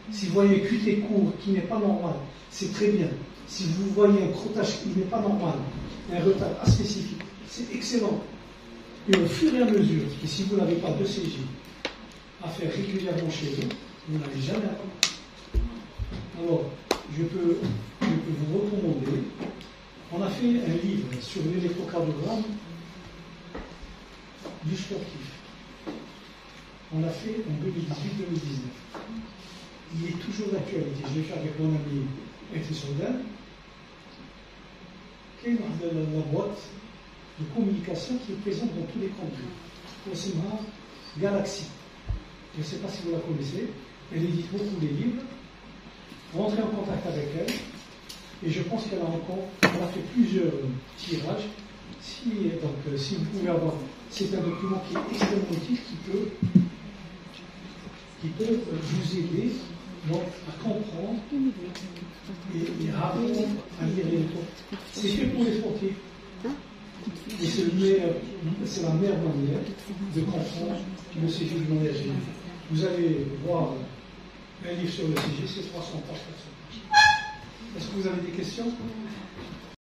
Si vous voyez un QT court qui n'est pas normal, c'est très bien. Si vous voyez un crottage qui n'est pas normal, un retard aspécifique, c'est excellent. Et au fur et à mesure, et si vous n'avez pas de CG à faire régulièrement chez vous, vous n'allez jamais apprendre. Alors, je peux vous recommander, on a fait un livre sur l'électrocardiogramme du sportif. On l'a fait en 2018-2019. Il est toujours d'actualité. Je l'ai fait avec mon ami Soldan. Qui est la boîte de communication qui est présente dans tous les contenus. C'est Galaxy. Je ne sais pas si vous la connaissez. Elle édite beaucoup de livres. Rentrez en contact avec elle. Et je pense qu'elle a fait plusieurs tirages. Si vous pouvez avoir, c'est un document qui est extrêmement utile, qui peut vous aider donc, à comprendre et à apprendre à lire les livres. C'est fait pour les sportifs. Et c'est la meilleure manière de comprendre le CG de manière générale. Vous allez voir un livre sur le CG, c'est 300 pages. Est-ce que vous avez des questions ?